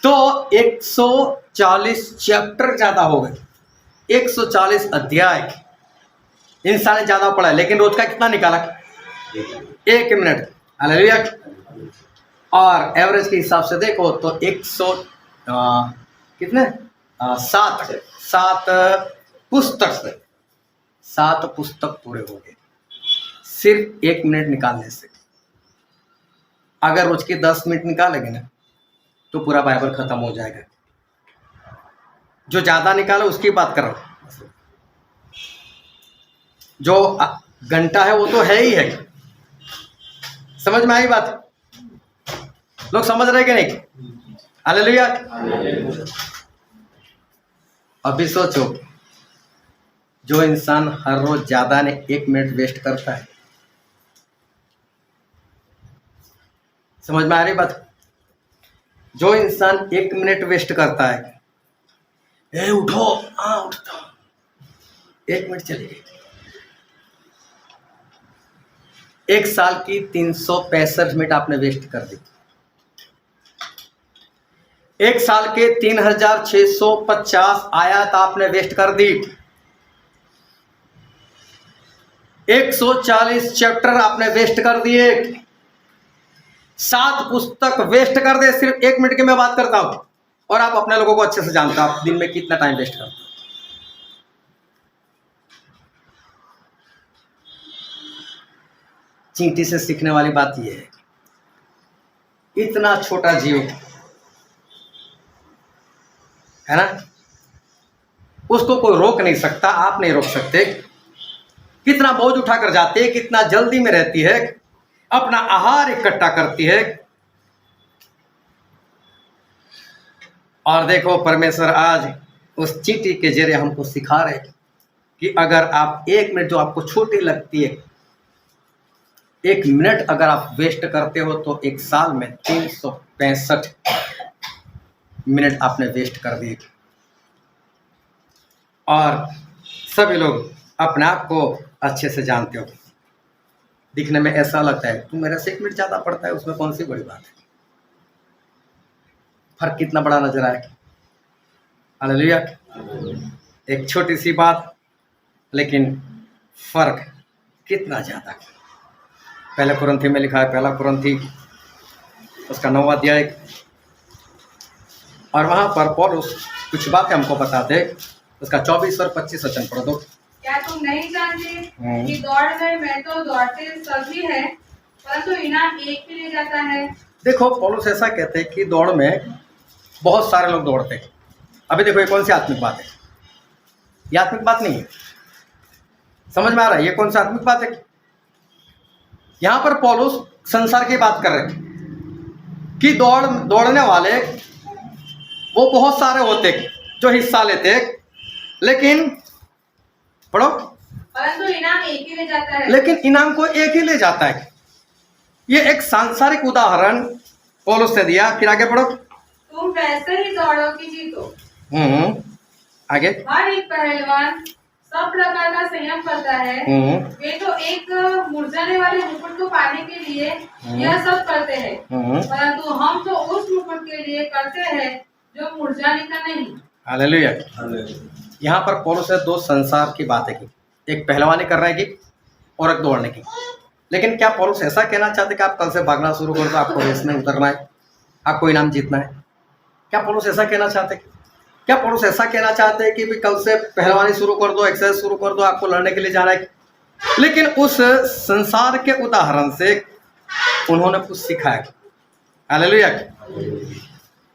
तो 140 चैप्टर ज्यादा हो गए, 140 अध्याय इंसान ने ज्यादा पढ़ा है, लेकिन रोज का कितना निकाला? 1 मिनट। हालेलुया। और एवरेज के हिसाब से देखो तो 100 कितने 7 पुस्तक से 7 पुस्तक पूरे हो गए सिर्फ 1 मिनट निकालने से। अगर रोज के 10 मिनट निकालेंगे ना तो पूरा बाइबल खत्म हो जाएगा। जो ज्यादा निकाले उसकी बात कर रहा हूं, जो घंटा है वो तो है ही है। समझ में आई बात? लोग समझ रहे कि नहीं? हालेलुया। अभी सोचो, जो इंसान हर रोज ज्यादा ने 1 मिनट वेस्ट करता है, समझ में आ रही बात? जो इंसान 1 मिनट वेस्ट करता है, ए उठो, हाँ उठता, 1 मिनट चली गई। 1 साल की 365 मिनट आपने वेस्ट कर दी। 1 साल के 3650 आयत आपने वेस्ट कर दी। 140 चैप्टर आपने वेस्ट कर दिए। 7 पुस्तक वेस्ट कर दे सिर्फ 1 मिनट की मैं बात करता हूं। और आप अपने लोगों को अच्छे से जानते हो, आप दिन में कितना टाइम वेस्ट करते हो। चींटी से सीखने वाली बात यह है, इतना छोटा जीव है ना, उसको कोई रोक नहीं सकता, आप नहीं रोक सकते। कितना बोझ उठाकर जाती है, कितना जल्दी में रहती है, अपना आहार इकट्ठा करती है। और देखो परमेश्वर आज उस चींटी के जरिए हमको सिखा रहे कि अगर आप 1 मिनट जो आपको छोटी लगती है, 1 मिनट अगर आप वेस्ट करते हो तो 1 साल में 365 मिनट आपने वेस्ट कर दिए। और सभी लोग अपने आप को अच्छे से जानते हो, दिखने में ऐसा लगता है तू मेरे से 1 मिनट ज़्यादा पढ़ता है, उसमें कौन सी बड़ी बात है? फर्क कितना बड़ा नजर आए। हालेलुया। एक छोटी सी बात, लेकिन फर्क कितना ज़्यादा। पहले कुरिन्थी में लिखा है, पहला कुरिन्थी उसका 9वां अध्याय, और वहाँ पर पौलुस कुछ बातें हमको बताते, उसका 24 और 25 वचन पढ़ दो। क्या तुम नहीं जानते कि दौड़ में तो दौड़ते सभी हैं, परंतु इनाम एक ही ले जाता है। देखो पौलुस ऐसा कहते हैं कि दौड़ में बहुत सारे लोग दौड़ते हैं। अभी देखो ये कौन सी आत्मिक बात है? ये आत्मिक बात नहीं है। समझ में आ रहा है ये कौन सी आत्मिक बात है? यहाँ पर पौलुस संसार की बात कर रहे हैं। कि दौड़ने वाले वो बहुत सारे होते जो हिस्सा लेते, लेकिन पढ़ो, परंतु इनाम एक ही ले जाता है। लेकिन इनाम को एक ही ले जाता है। ये एक सांसारिक उदाहरण पौलुस ने दिया। फिर आगे पढ़ो। तुम वैसे ही दौड़ो कि जीतो। आगे। हर एक पहलवान सब प्रकार का संयम करता है। वे तो एक मुरझाने वाले मुकुट को पाने के लिए यह सब करते हैं, परंतु हम तो उस मुकुट के लिए करते हैं जो मुरझाने का नहीं। हालेलुया। यहाँ पर पौलुस ने दो संसार की बातें की, एक पहलवानी करने की और एक दौड़ने की। लेकिन क्या पौलुस ऐसा कहना चाहते कि आप कल से भागना शुरू कर दो, आपको रेस में उतरना है, आपको इनाम जीतना है? क्या पौलुस ऐसा कहना चाहते? क्या पौलुस ऐसा कहना चाहते हैं कि भी कल से पहलवानी शुरू कर दो, एक्सरसाइज शुरू कर दो, आपको लड़ने के लिए जाना है? लेकिन उस संसार के उदाहरण से उन्होंने कुछ सिखाया। हालेलुया।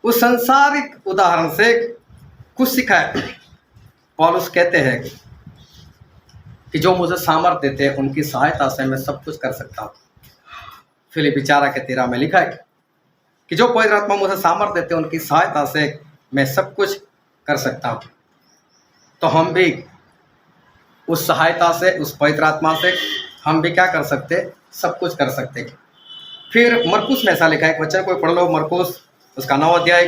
उस संसारिक उदाहरण से कुछ सिखाया। पौलुस कहते हैं कि जो मुझे सामर्थ्य देते हैं उनकी सहायता से मैं सब कुछ कर सकता हूँ। फिलिप्पी 4:13 में लिखा है कि जो पवित्र आत्मा मुझे सामर्थ्य देते हैं उनकी सहायता से मैं सब कुछ कर सकता हूँ। तो हम भी उस सहायता से, उस पवित्र आत्मा से हम भी क्या कर सकते? सब कुछ कर सकते। फिर मरकुस में ऐसा लिखा है, एक वचन कोई पढ़ लो, मरकुस उसका 9 अध्याय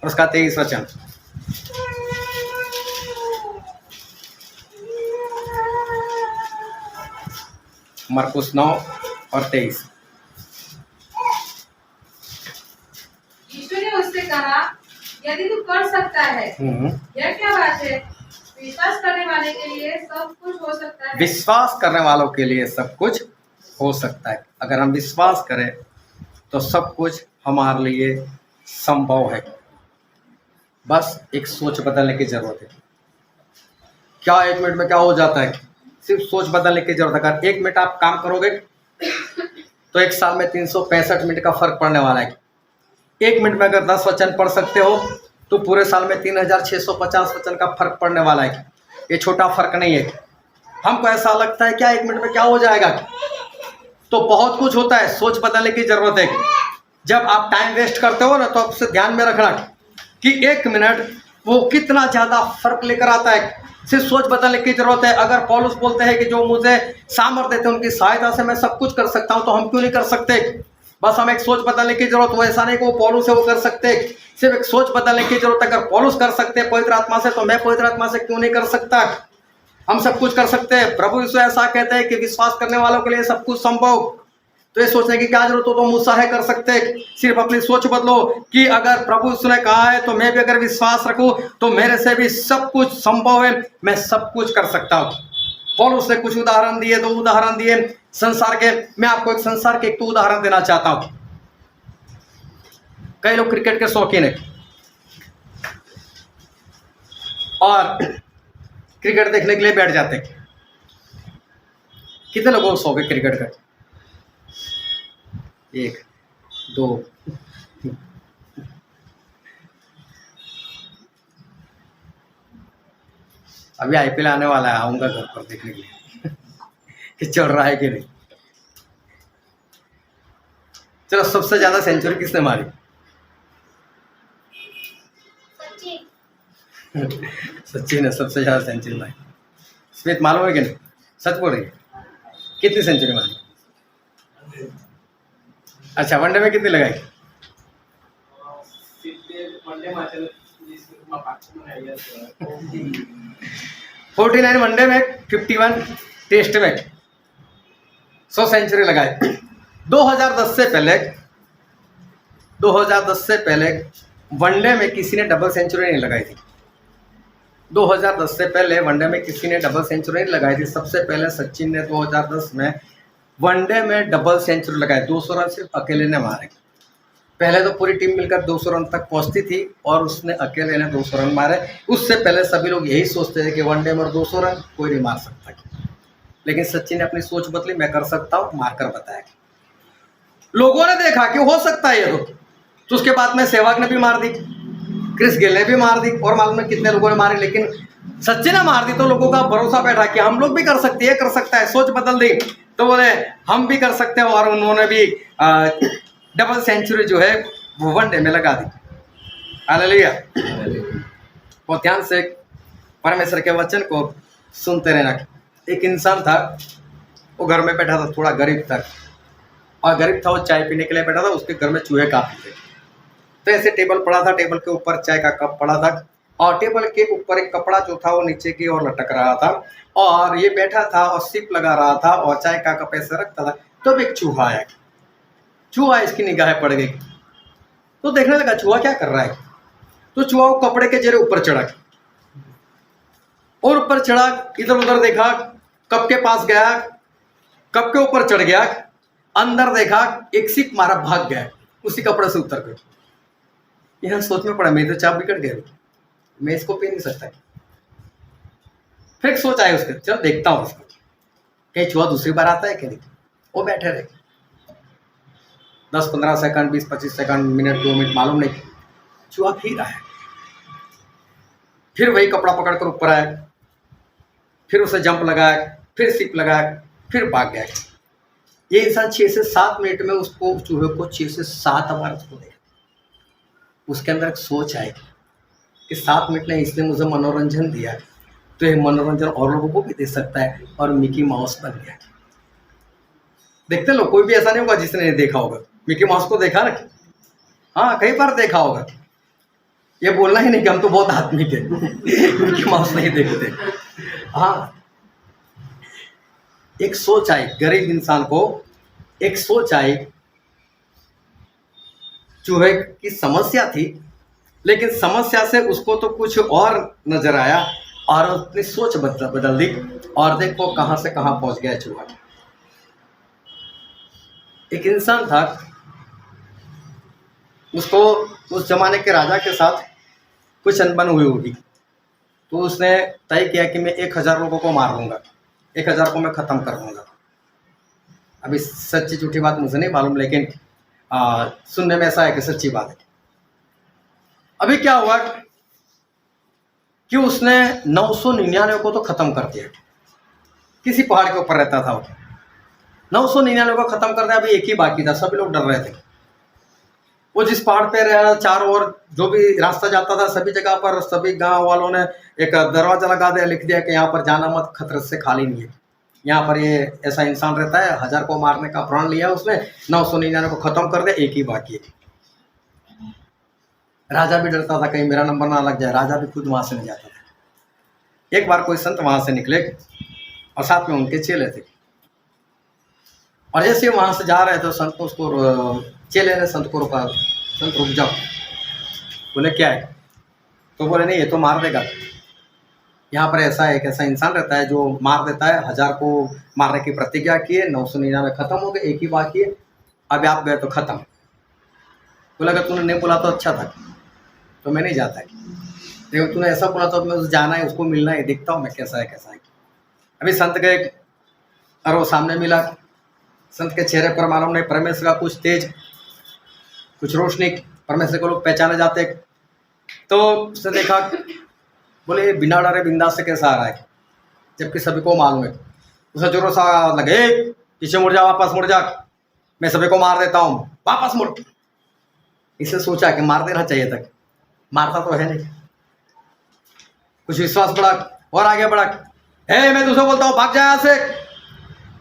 और उसका 23 वचन। मरकुस 9 और 23। यीशु ने उससे कहा, यदि तू कर सकता है, यह क्या बात है? विश्वास करने वाले के लिए सब कुछ हो सकता है। विश्वास करने वालों के लिए सब कुछ हो सकता है। अगर हम विश्वास करें तो सब कुछ हमारे लिए संभव है। बस एक सोच बदलने की जरूरत है। क्या 1 मिनट में क्या हो जाता है? सिर्फ सोच बदलने की जरूरत है। अगर 1 मिनट आप काम करोगे तो 1 साल में 365 मिनट का फर्क पड़ने वाला है। 1 मिनट में अगर 10 वचन पढ़ सकते हो तो पूरे साल में 3650 वचन का फर्क पड़ने वाला है। ये छोटा फर्क नहीं है। हमको ऐसा लगता है क्या 1 मिनट में क्या हो जाएगा, तो बहुत कुछ होता है। सोच बदलने की जरूरत है। जब आप टाइम वेस्ट करते हो ना, तो आपसे ध्यान में रखना कि 1 मिनट वो कितना ज़्यादा फर्क लेकर आता है। सिर्फ सोच बदलने की जरूरत है। अगर पौलुस बोलते हैं कि जो मुझे सामर्थ्य देते हैं उनकी सहायता से मैं सब कुछ कर सकता हूं, तो हम क्यों नहीं कर सकते? बस हम एक सोच बदलने की जरूरत। वो ऐसा नहीं कि वो पौलुस से वो कर सकते, सिर्फ एक सोच बदलने की जरूरत है। अगर पौलुस कर सकते हैं पवित्र आत्मा से, तो मैं पवित्र आत्मा से क्यों नहीं कर सकता? हम सब कुछ कर सकते हैं। प्रभु यीशु ऐसा कहते हैं कि विश्वास करने वालों के लिए सब कुछ संभव। तो ये सोचने की क्या जरूरत हो, तो हम उत्साह कर सकते हैं। सिर्फ अपनी सोच बदलो कि अगर प्रभु यीशु ने कहा है तो मैं भी अगर विश्वास रखूं तो मेरे से भी सब कुछ संभव है, मैं सब कुछ कर सकता हूं। पौलुस ने कुछ उदाहरण दिए, 2 उदाहरण दिए संसार के। मैं आपको एक संसार के 1 उदाहरण देना चाहता हूं। कई लोग क्रिकेट के शौकीन है और क्रिकेट देखने के लिए बैठ जाते हैं। कितने लोगों को शौक है क्रिकेट का? 1 2 अभी आईपीएल आने वाला है, आऊंगा घर पर देखने के लिए कि चल रहा है कि नहीं। चलो, सबसे ज्यादा सेंचुरी किसने मारी? सचिन ने सबसे ज्यादा सेंचुरी मारी। स्मिथ मालूम है कि नहीं? सच बोल रही है। कितनी सेंचुरी मारी? अच्छा, वनडे में कितनी लगाई? 49 वनडे में, 51 टेस्ट में, 100 सेंचुरी लगाई। 2010 से पहले वनडे में किसी ने डबल सेंचुरी नहीं लगाई थी। 2010 से पहले वनडे में किसी ने डबल सेंचुरी नहीं लगाई थी। सबसे पहले सचिन ने 2010 में वनडे में डबल सेंचुरी लगाई। 200 रन सिर्फ अकेले ने मारे। पहले तो पूरी टीम मिलकर 200 रन तक पहुंचती थी और उसने अकेले ने 200 रन मारे। उससे पहले सभी लोग यही सोचते थे कि वनडे में 200 रन कोई नहीं मार सकता, लेकिन सचिन ने अपनी सोच बदली। मैं कर सकता हूँ, मारकर बताया। लोगों ने देखा कि हो सकता है ये तो उसके बाद में सहवाग ने भी मार दी, क्रिस गेल ने भी मार दी और मालूम है कितने लोगों ने मारी, लेकिन सचिन ने मार दी। तो लोगों का भरोसा बैठा कि हम लोग भी कर सकते हैं, कर सकता है। सोच बदल दी तो बोले हम भी कर सकते हैं और उन्होंने भी डबल सेंचुरी जो है वो वनडे में लगा दी। हालेलुया। बहुत ध्यान से परमेश्वर के वचन को सुनते रहना। एक इंसान था, वो घर में बैठा था, थोड़ा गरीब था, और गरीब था, वो चाय पीने के लिए बैठा था। उसके घर में चूहे काफी थे, तो ऐसे टेबल पड़ा था, टेबल के ऊपर चाय का कप पड़ा था, और टेबल के ऊपर एक कपड़ा जो था वो नीचे की ओर लटक रहा था, और ये बैठा था और सिप लगा रहा था और चाय का कप ऐसे रखता था। तब एक चूहा आया। चूहा इसकी निगाहें पड़ गई, तो देखने लगा चूहा क्या कर रहा है। तो चूहा वो कपड़े के जरे ऊपर चढ़ा, और ऊपर चढ़ा, इधर उधर देखा, कप के पास गया, कप के ऊपर चढ़ गया, अंदर देखा, एक सिप मारा, भाग गया, उसी कपड़े से उतर गया। यह सोच में पड़ा, मेरी तो चाप बिगड़ गई, मैं इसको पी नहीं सकता। फिर सोच आया उसके, चलो देखता हूँ उसको, कहीं चूहा दूसरी बार आता है कि नहीं। वो बैठे रहे 10-15 सेकंड, 20-25 सेकंड, मिनट, 2 मिनट, मालूम नहीं, चूहा फिर आया। फिर वही कपड़ा पकड़कर ऊपर आया, फिर उसे जंप लगाया, फिर सिप लगाया, फिर भाग गया। ये इंसान 6 से 7 मिनट में उसको, चूहे को 6 से 7 बार उसको देखा। उसके अंदर एक सोच आई कि 7 मिनट में इसने मुझे मनोरंजन दिया, तो ये मनोरंजन और लोगों को भी दे सकता है, और मिकी माउस बन गया। देखते लोग, कोई भी ऐसा नहीं होगा जिसने नहीं देखा होगा। मिकी माउस को देखा ना, हाँ कई बार देखा होगा। ये बोलना ही नहीं कि हम तो बहुत आत्मिक है मिकी माउस नहीं देखते। हाँ, एक सोच आई गरीब इंसान को, एक सोच आई, चूहे की समस्या थी, लेकिन समस्या से उसको तो कुछ और नजर आया, और अपनी सोच बदल दी, और देखो कहां से कहां पहुंच गया चूहा। एक इंसान था, उसको उस जमाने के राजा के साथ कुछ अनबन हुई होगी, तो उसने तय किया कि मैं 1000 लोगों को मार दूंगा, 1000 को मैं ख़त्म कर दूंगा। अभी सच्ची झूठी बात मुझे नहीं मालूम, लेकिन सुनने में ऐसा है कि सच्ची बात है। अभी क्या हुआ कि उसने 999 को तो ख़त्म कर दिया। किसी पहाड़ के ऊपर रहता था वो, 999 को ख़त्म कर दिया। अभी एक ही बाकी था, सभी लोग डर रहे थे। वो जिस पहाड़ पे रहा, चारों ओर जो भी रास्ता जाता था, सभी जगह पर सभी गांव वालों ने एक दरवाजा लगा दिया, लिख दिया कि यहाँ पर जाना मत, खतरे से खाली नहीं है। यहाँ पर ये ऐसा इंसान रहता है, 1000 को मारने का प्रण लिया उसने, 999 को ख़त्म कर दिया, एक ही बाकी है। राजा भी डरता था कहीं मेरा नंबर ना लग जाए, राजा भी खुद वहाँ से नहीं जाता था। एक बार कोई संत वहाँ से निकले, और साथ में उनके चेले थे, और जैसे वहाँ से जा रहे थे, संत को उसको चेले ने संत को रोका, संत रुक जाओ। बोले क्या है? तो बोले नहीं, ये तो मार देगा। यहाँ पर ऐसा एक ऐसा इंसान रहता है जो मार देता है, 1000 को मारने की प्रतिज्ञा की है, 999 खत्म हो गए, एक ही बाकी है, अभी आप गए तो खत्म। बोला अगर तूने नहीं बोला तो अच्छा था, तो मैं नहीं जाता है, लेकिन तूने ऐसा बोला तो मैं उसे जाना है, उसको मिलना है, देखता हूँ मैं कैसा है कैसा है। अभी संत गए, और वो सामने मिला, संत के चेहरे पर मालूम नहीं परमेश्वर का कुछ तेज, कुछ रोशनी, परमेश्वर को लोग पहचाने जाते। तो उसने देखा, बोले बिना डरे बिंदास से कैसा आ रहा है, जबकि सभी को मालूम है। उसे जोरों सा लगे, पीछे मुड़ जा, वापस मुड़ जा, मैं सभी को मार देता हूँ, वापस मुड़। इसे सोचा कि मार देना चाहिए था, मारता तो है नहीं। कुछ विश्वास बढ़ा और आगे बढ़ा, हे मैं तुझे बोलता हूँ भाग जा यहाँ से,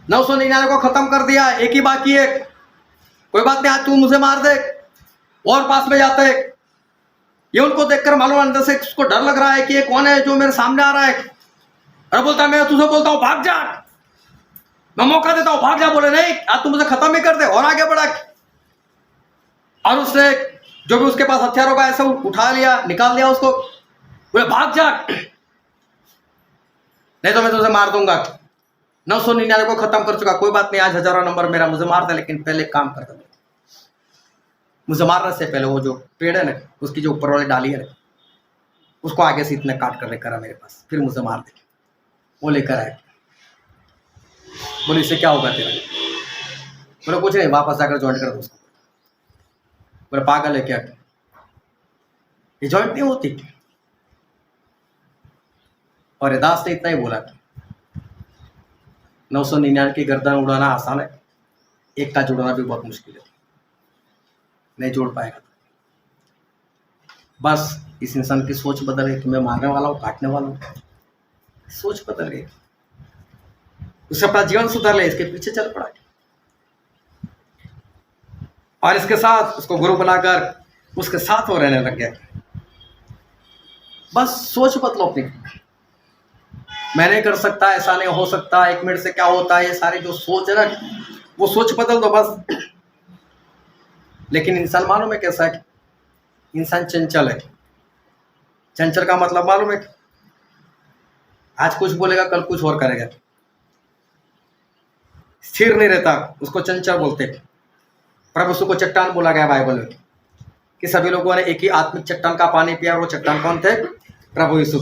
999 को खत्म कर दिया, एक ही बाकी है, कोई बात नहीं, आज तू मुझे मार दे। और पास में जाते हैं, ये उनको देखकर मालूम अंदर से उसको डर लग रहा है कि ये कौन है जो मेरे सामने आ रहा है। अरे बोलता है मैं तुझे बोलता हूँ भाग जा, मैं मौका देता हूँ भाग जा। बोले नहीं, आज तू मुझे खत्म ही कर दे, और आगे बढ़ा। और उसने जो भी उसके पास हथियारों का ऐसा उठा लिया, निकाल लिया उसको, बोले भाग जा, नहीं तो मैं तुझे मार दूंगा। 999 को खत्म कर चुका, कोई बात नहीं, आज 1000वां नंबर मेरा, मुझे मार दे, लेकिन पहले काम कर दे। मुझे मारने से पहले वो जो पेड़ है ना, उसकी जो ऊपर वाली डाली है ना, उसको आगे से इतने काट कर लेकर आ मेरे पास, फिर मुझे मार दे। वो लेकर आए। बोले इससे क्या होगा तेरा? बोले कुछ नहीं, वापस जाकर ज्वाइन कर दो उसको। बोले पागल है क्या, ये ज्वाइंट नहीं होती? और दास ने इतना ही बोला, 999 की गर्दन उड़ाना आसान है, एक का जुड़ना भी बहुत मुश्किल है। नहीं जोड़ पाएगा। बस इस इंसान की सोच बदल गई कि मैं मारने वाला हूँ, काटने वाला हूँ, सोच बदल गई, उसे अपना जीवन सुधार ले, इसके पीछे चल पड़ा और इसके साथ उसको गुरु बनाकर उसके साथ वो रहने लग गया। बस सोच बदलो अपनी, मैं नहीं कर सकता, ऐसा नहीं हो सकता, 1 मिनट से क्या होता है, ये सारी जो सोच है ना, वो सोच बदल दो बस। लेकिन इंसान मालूम है कैसा है? इंसान चंचल है। चंचल का मतलब मालूम है? आज कुछ बोलेगा, कल कुछ और करेगा, स्थिर नहीं रहता, उसको चंचल बोलते। प्रभु यीशु को चट्टान बोला गया बाइबल में कि सभी लोगों ने एक ही आत्मिक चट्टान का पानी पिया, और वो चट्टान कौन थे? प्रभु यीशु।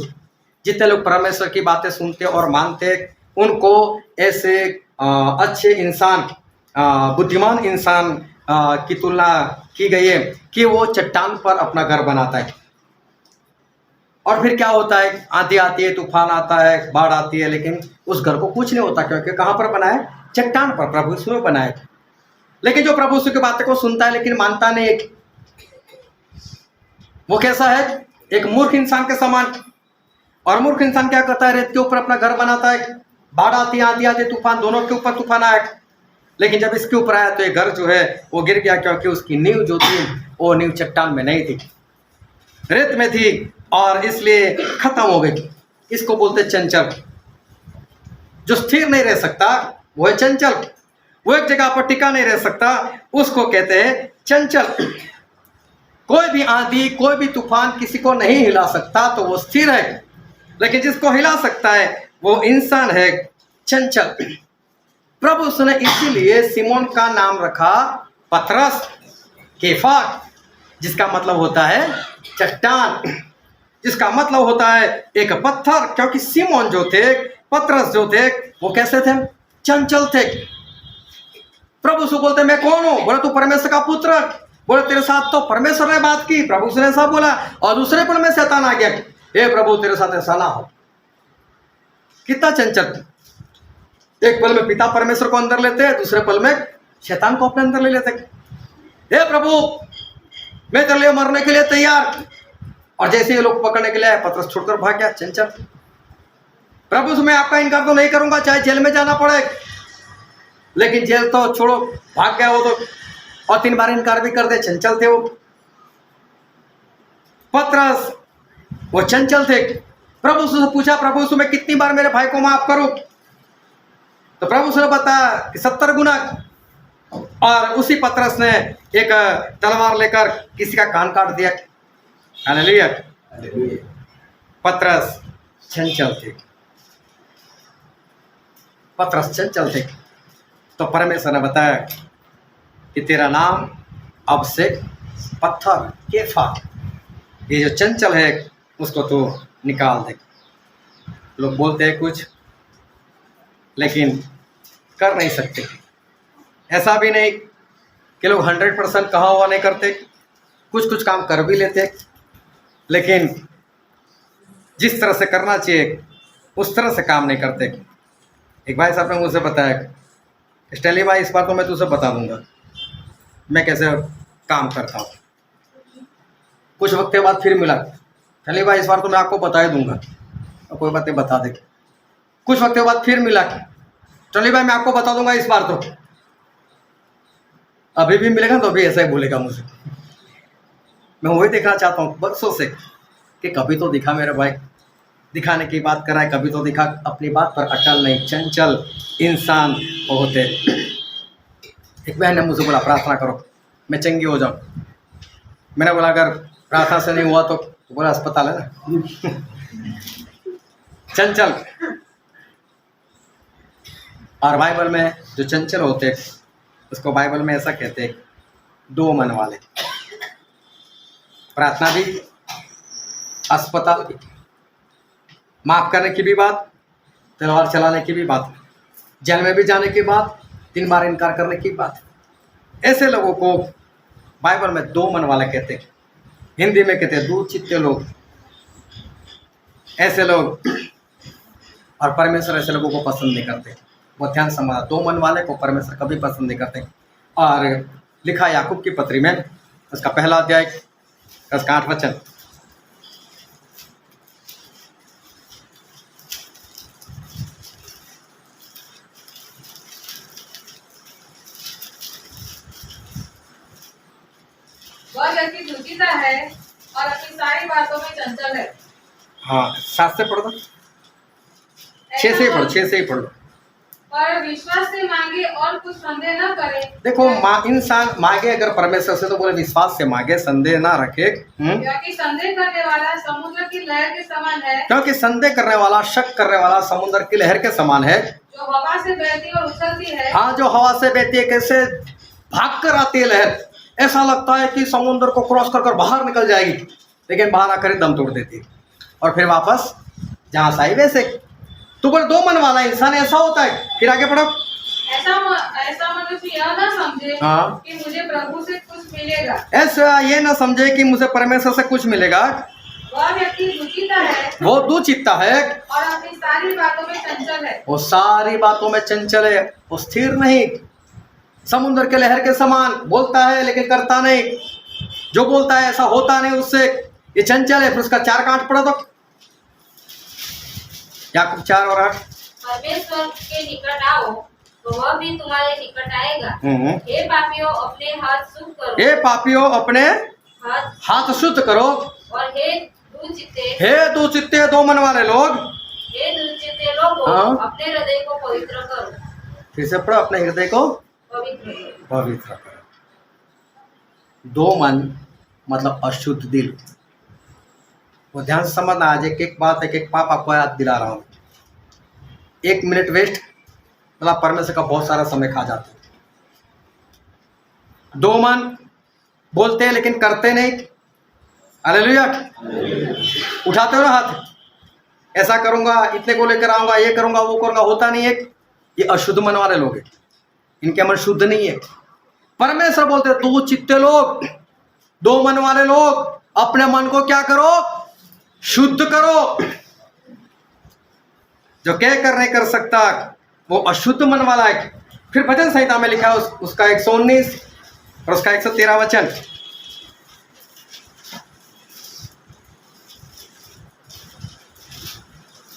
जितने लोग परमेश्वर की बातें सुनते और मानते, उनको ऐसे अच्छे इंसान, बुद्धिमान इंसान की तुलना की गई है कि वो चट्टान पर अपना घर बनाता है। और फिर क्या होता है? आंधी आती है, तूफान आता है, बाढ़ आती है, लेकिन उस घर को कुछ नहीं होता, क्योंकि कहाँ पर बना है? चट्टान पर, प्रभु यीशु ने बनाया। लेकिन जो प्रभु यीशु की बातें को सुनता है लेकिन मानता नहीं, वो कैसा है? एक मूर्ख इंसान के समान। और मूर्ख इंसान क्या करता है? रेत के ऊपर अपना घर बनाता है, बाढ़ आती है, आंधी आती है, तूफान, दोनों के ऊपर तूफान आया, लेकिन जब इसके ऊपर आया तो ये घर जो है वो गिर गया, क्योंकि उसकी नींव जो थी वो नींव चट्टान में नहीं थी, रेत में थी, और इसलिए खत्म हो गई। इसको बोलते चंचल। जो स्थिर नहीं रह सकता वो है चंचल, वो एक जगह पर टिका नहीं रह सकता, उसको कहते हैं चंचल। कोई भी आंधी, कोई भी तूफान किसी को नहीं हिला सकता, तो वो स्थिर है। लेकिन जिसको हिला सकता है वो इंसान है चंचल। प्रभु यीशु ने इसीलिए सिमोन का नाम रखा पतरस, केफा, जिसका मतलब होता है चट्टान, जिसका मतलब होता है एक पत्थर। क्योंकि सिमोन जो थे, पतरस जो थे, वो कैसे थे? चंचल थे। प्रभु यीशु बोलते मैं कौन हूं? बोले तू परमेश्वर का पुत्र। बोले तेरे साथ तो परमेश्वर ने बात की, प्रभु यीशु ने ऐसा बोला, और दूसरे पल में शैतान आ गया, हे प्रभु तेरे साथ ऐसा ना हो। कितना चंचल! एक पल में पिता परमेश्वर को अंदर लेते हैं, दूसरे पल में शैतान को अपने अंदर ले लेते। हे प्रभु मैं तेरे लिए मरने के लिए तैयार। और जैसे ये लोग पकड़ने के लिए आए, पतरस छोड़कर भाग गया, चंचल। प्रभु मैं आपका इनकार तो नहीं करूंगा, चाहे जेल में जाना पड़े। लेकिन जेल तो छोड़ो, भाग गया वो तो, और 3 बार इनकार भी कर दे, चंचल थे वो। पतरस वो चंचल थे। प्रभु यीशु से पूछा, प्रभु यीशु मैं कितनी बार मेरे भाई को माफ करूं? तो प्रभु यीशु ने बताया कि 70 गुना। और उसी पतरस ने एक तलवार लेकर किसी का कान काट दिया। हालेलुया। पतरस चंचल थे, पतरस चंचल थे। तो परमेश्वर ने बताया कि तेरा नाम अब से पत्थर, केफा, ये जो चंचल है उसको तो निकाल दे। लोग बोलते हैं कुछ, लेकिन कर नहीं सकते। ऐसा भी नहीं कि लोग 100% कहा हुआ नहीं करते, कुछ कुछ काम कर भी लेते, लेकिन जिस तरह से करना चाहिए उस तरह से काम नहीं करते। एक भाई साहब ने मुझसे बताया, स्टैनली भाई इस बार तो मैं तुझे बता दूंगा मैं कैसे काम करता हूँ। कुछ वक्त के बाद फिर मिला, स्टैनली भाई इस बार तो मैं आपको बता ही दूंगा, और कोई बातें बता दे। कुछ वक्त के बाद फिर मिला, स्टैनली भाई मैं आपको बता दूंगा इस बार तो। अभी भी मिलेगा तो अभी ऐसा ही बोलेगा मुझे। मैं वही देखना चाहता हूँ बरसों से कि कभी तो दिखा मेरा भाई, दिखाने की बात कराए, कभी तो दिखा, अपनी बात पर अटल नहीं, चंचल इंसान होते। एक बहन ने मुझे बोला प्रार्थना करो मैं चंगी हो जाऊँ। मैंने बोला अगर प्रार्थना से नहीं हुआ तो बोला अस्पताल है ना। चंचल। और बाइबल में जो चंचल होते उसको बाइबल में ऐसा कहते हैं, 2 मन वाले। प्रार्थना भी, अस्पताल भी, माफ करने की भी बात, तलवार चलाने की भी बात, जेल में भी जाने की बात, 3 बार इनकार करने की बात। ऐसे लोगों को बाइबल में 2 मन वाले कहते हैं। हिंदी में कहते हैं 2 चित्ते लोग। ऐसे लोग, और परमेश्वर ऐसे लोगों को पसंद नहीं करते। वो ध्यान समझा, 2 मन वाले को परमेश्वर कभी पसंद नहीं करते। और लिखा याकूब की पत्री में उसका पहला अध्याय, उसका 8 वचन। वह व्यक्ति दुखीता है और अपनी सारी बातों में चंचल है। हाँ, 7 से पढ़ दो, 6 से ही पढ़ो, 6 से ही पढ़ो। पर विश्वास से मांगे और कुछ संदेह न करे। देखो, इंसान मांगे अगर परमेश्वर से तो बोले विश्वास से मांगे, संदेह ना रखे। क्योंकि संदेह करने वाला समुद्र की लहर के समान है। क्योंकि संदेह करने वाला, शक करने वाला समुद्र की लहर के समान है, जो हवा से बहती और उछलती है। हाँ, जो हवा से बहती है, कैसे भाग कर आती है लहर। ऐसा लगता है कि समुद्र को क्रॉस कर बाहर निकल जाएगी, लेकिन बाहर आकर दम तोड़ देती है और फिर वापस जहां से आई वैसे। तो बोले 2 मन वाला इंसान ऐसा होता है। फिर आगे पढ़ो। ऐसा मनुष्य यह न समझे हाँ। कि मुझे प्रभु से कुछ मिलेगा। ऐसा ये ना समझे कि मुझे परमेश्वर से कुछ मिलेगा। वह व्यक्ति दुखीता है, वो दुचित्ता है और अपनी सारी बातों में चंचल है। वो सारी बातों में चंचल है, वो स्थिर नहीं, समुद्र के लहर के समान बोलता है लेकिन करता नहीं, जो बोलता है ऐसा होता नहीं उससे, ये चंचल है। फिर उसका 4 का 8 पढ़ो तो, याकूब 4 और 8। परमेश्वर के निकट आओ तो वह भी तुम्हारे निकट आएगा। हे पापियों अपने हाथ शुद्ध करो। हे पापियों अपने हाथ शुद्ध करो। और हे दुचित्ते, हे दुचित्ते, 2 मन वाले लोग, हे दुचित्ते लोगों, हाँ। अपने हृदय को पवित्र करो। फिर से पढ़ो, अपने हृदय को पवित्र करो। पवित्र करो। 2 मन मतलब अशुद्ध दिल। वो ध्यान से समझना, आज एक बात, एक पाप आपको याद दिला रहा हूँ। 1 मिनट वेस्ट मतलब परमेश्वर का बहुत सारा समय खा जाते हैं। 2 मन बोलते हैं लेकिन करते नहीं। हालेलुया। उठाते हो ना हाथ, ऐसा करूंगा, इतने को लेकर आऊंगा, ये करूंगा, वो करूंगा, होता नहीं है। ये अशुद्ध मन वाले लोग हैं, इनके मन शुद्ध नहीं है। परमेश्वर बोलते हैं 2 चित्ते लोग, 2 मन वाले लोग, अपने मन को क्या करो, शुद्ध करो। जो कह कर नहीं कर सकता वो अशुद्ध मन वाला है। फिर भजन संहिता में लिखा है उसका 119 और उसका 113 वचन।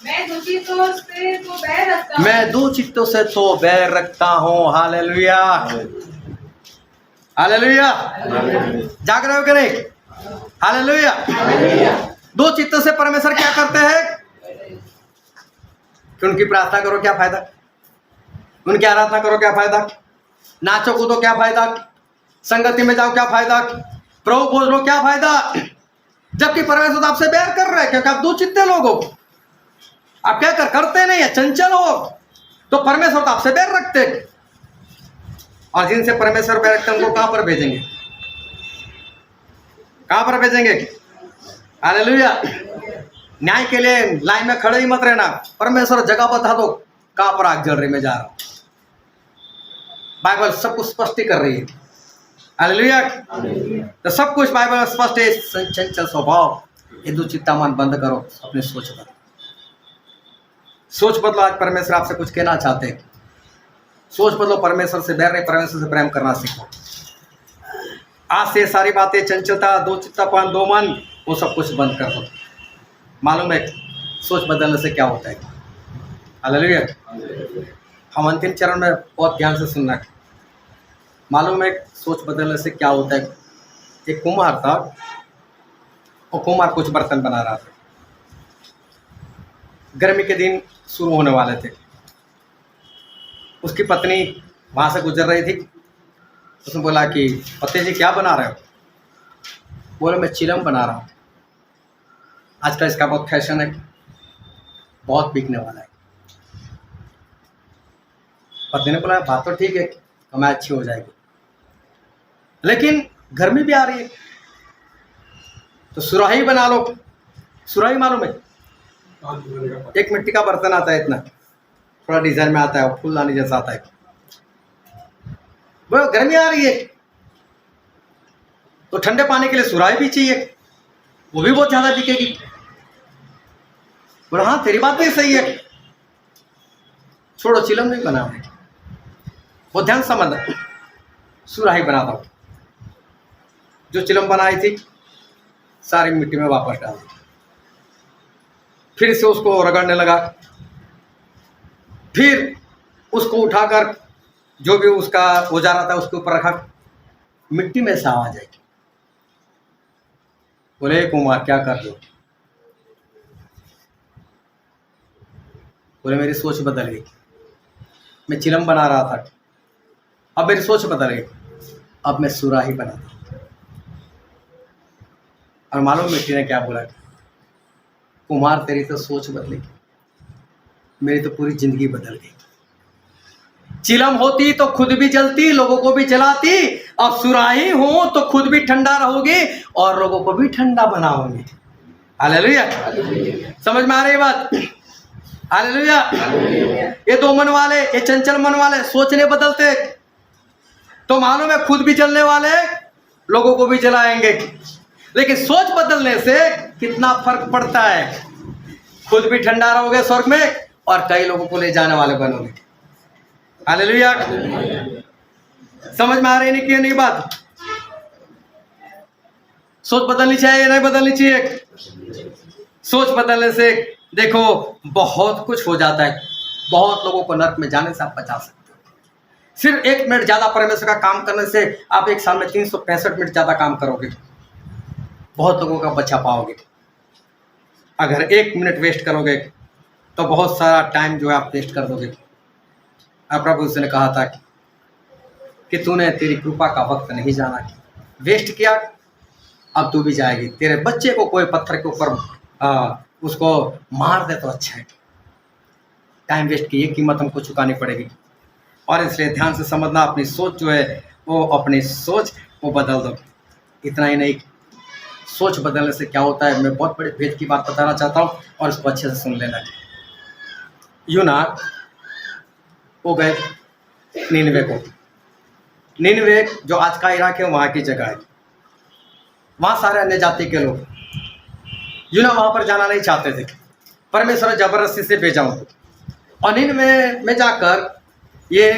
मैं दुचित्तों से तो बैर रखता हूँ। मैं 2 चित्तों से तो बैर रखता हूँ। Hallelujah, hallelujah. जाग रहे हो कि नहीं? हालेलुया। 2 चित्तों से परमेश्वर क्या करते हैं कि उनकी प्रार्थना करो क्या फायदा, उनकी आराधना करो क्या फायदा, नाचो कूदो क्या फायदा, संगति में जाओ क्या फायदा, प्रभु बोल लो क्या फायदा, जबकि परमेश्वर आपसे बैर कर रहे हैं क्योंकि आप 2 चित्ते लोग हो। आप क्या करते नहीं है, चंचल हो, तो परमेश्वर तो आपसे बैर रखते। और जिनसे परमेश्वर बैर रखते उनको कहां पर भेजेंगे, कहां पर भेजेंगे? हालेलुया। न्याय के लिए लाइन में खड़े ही मत रहना, परमेश्वर जगह बता दो कहां पर आग जल रही में जा रहा हूं। बाइबल सब कुछ स्पष्ट कर रही है। हालेलुया। तो सब कुछ बाइबल स्पष्ट है। चंचल स्वभाव, ये 2 चित्ता मन बंद करो, अपनी सोच बदलो, सोच बदलो। आज परमेश्वर आपसे कुछ कहना चाहते हैं, सोच बदलो। परमेश्वर से बैर नहीं, परमेश्वर से प्रेम करना सीखो। आज से सारी बातें, चंचलता, 2 चित्तापन, 2 मन, वो सब कुछ बंद कर दो। मालूम है सोच बदलने से क्या होता है? हालेलुया। हम अंतिम चरण में बहुत ध्यान से सुनना है। मालूम है सोच बदलने से क्या होता है? एक कुम्हार था, वो कुम्हार कुछ बर्तन बना रहा था। गर्मी के दिन शुरू होने वाले थे। उसकी पत्नी वहाँ से गुजर रही थी। उसने बोला कि पति जी क्या बना रहे हो? बोले मैं चिलम बना रहा हूँ, आजकल इसका बहुत फैशन है, बहुत बिकने वाला है। पत्नी ने बोला बात तो ठीक है, कमाई अच्छी हो जाएगी, लेकिन गर्मी भी आ रही है, तो सुराही बना लो। सुराही मालूम है? एक मिट्टी का बर्तन आता है, इतना थोड़ा डिजाइन में आता है, फूलदानी जैसा आता है। वो गर्मी आ रही है तो ठंडे पानी के लिए सुराही भी चाहिए, वो भी बहुत ज्यादा बिकेगी। बोला हाँ तेरी बात भी सही है, छोड़ो चिलम नहीं बना है, वो ध्यान समझ सुराही बनाता हूँ। जो चिलम बनाई थी सारी मिट्टी में वापस डाल दी। फिर से उसको रगड़ने लगा, फिर उसको उठाकर जो भी उसका औजारा था उसके ऊपर रखा, मिट्टी में से आवाज आई। बोले कुमार क्या कर दो? बोले मेरी सोच बदल गई, मैं चिलम बना रहा था, अब मेरी सोच बदल गई, अब मैं सुराही बनाता हूं। और मालूम मिट्टी ने क्या बोला? कुमार तेरी तो सोच बदलेगी, मेरी तो पूरी जिंदगी बदल गई। चिलम होती तो खुद भी जलती, लोगों को भी जलाती, अब सुराही हो तो खुद भी ठंडा रहोगे और लोगों को भी ठंडा बनाओगे। हालेलुया। समझ में आ रही बात? हालेलुया। ये दो मन वाले, ये चंचल मन वाले सोचने बदलते तो मालूम है खुद भी जलने वाले, लोगों को भी जलाएंगे। लेकिन सोच बदलने से कितना फर्क पड़ता है, खुद भी ठंडा रहोगे स्वर्ग में और कई लोगों को ले जाने वाले बनोगे। हालेलुया। समझ में आ रही नहीं कि नहीं बात? सोच बदलनी चाहिए, नहीं बदलनी चाहिए? सोच बदलने से देखो बहुत कुछ हो जाता है। बहुत लोगों को नरक में जाने से आप बचा सकते हो। सिर्फ 1 मिनट ज्यादा परमेश्वर का काम करने से आप एक साल में 365 मिनट ज्यादा काम करोगे, बहुत लोगों का बचा पाओगे। अगर 1 मिनट वेस्ट करोगे तो बहुत सारा टाइम जो है आप वेस्ट कर दोगे। और प्रभु ने कहा था कि तूने तेरी कृपा का वक्त नहीं जाना, वेस्ट किया, अब तू भी जाएगी। तेरे बच्चे को कोई पत्थर के ऊपर उसको मार दे तो अच्छा है, टाइम वेस्ट की ये कीमत हमको चुकानी पड़ेगी। और इसलिए ध्यान से समझना, अपनी सोच जो है वो अपनी सोच वो बदल दो। इतना ही नहीं, सोच बदलने से क्या होता है, मैं बहुत बड़े भेद की बात बताना चाहता हूँ और इसको अच्छे से सुन लेना। यूना वो गए निनवे को, निनवे जो आज का इराक है वहाँ की जगह है, वहाँ सारे अन्य जाति के लोग, यूना वहाँ पर जाना नहीं चाहते थे। परमेश्वर ने जबरदस्ती से भेजा उनको। और निनवे में जाकर ये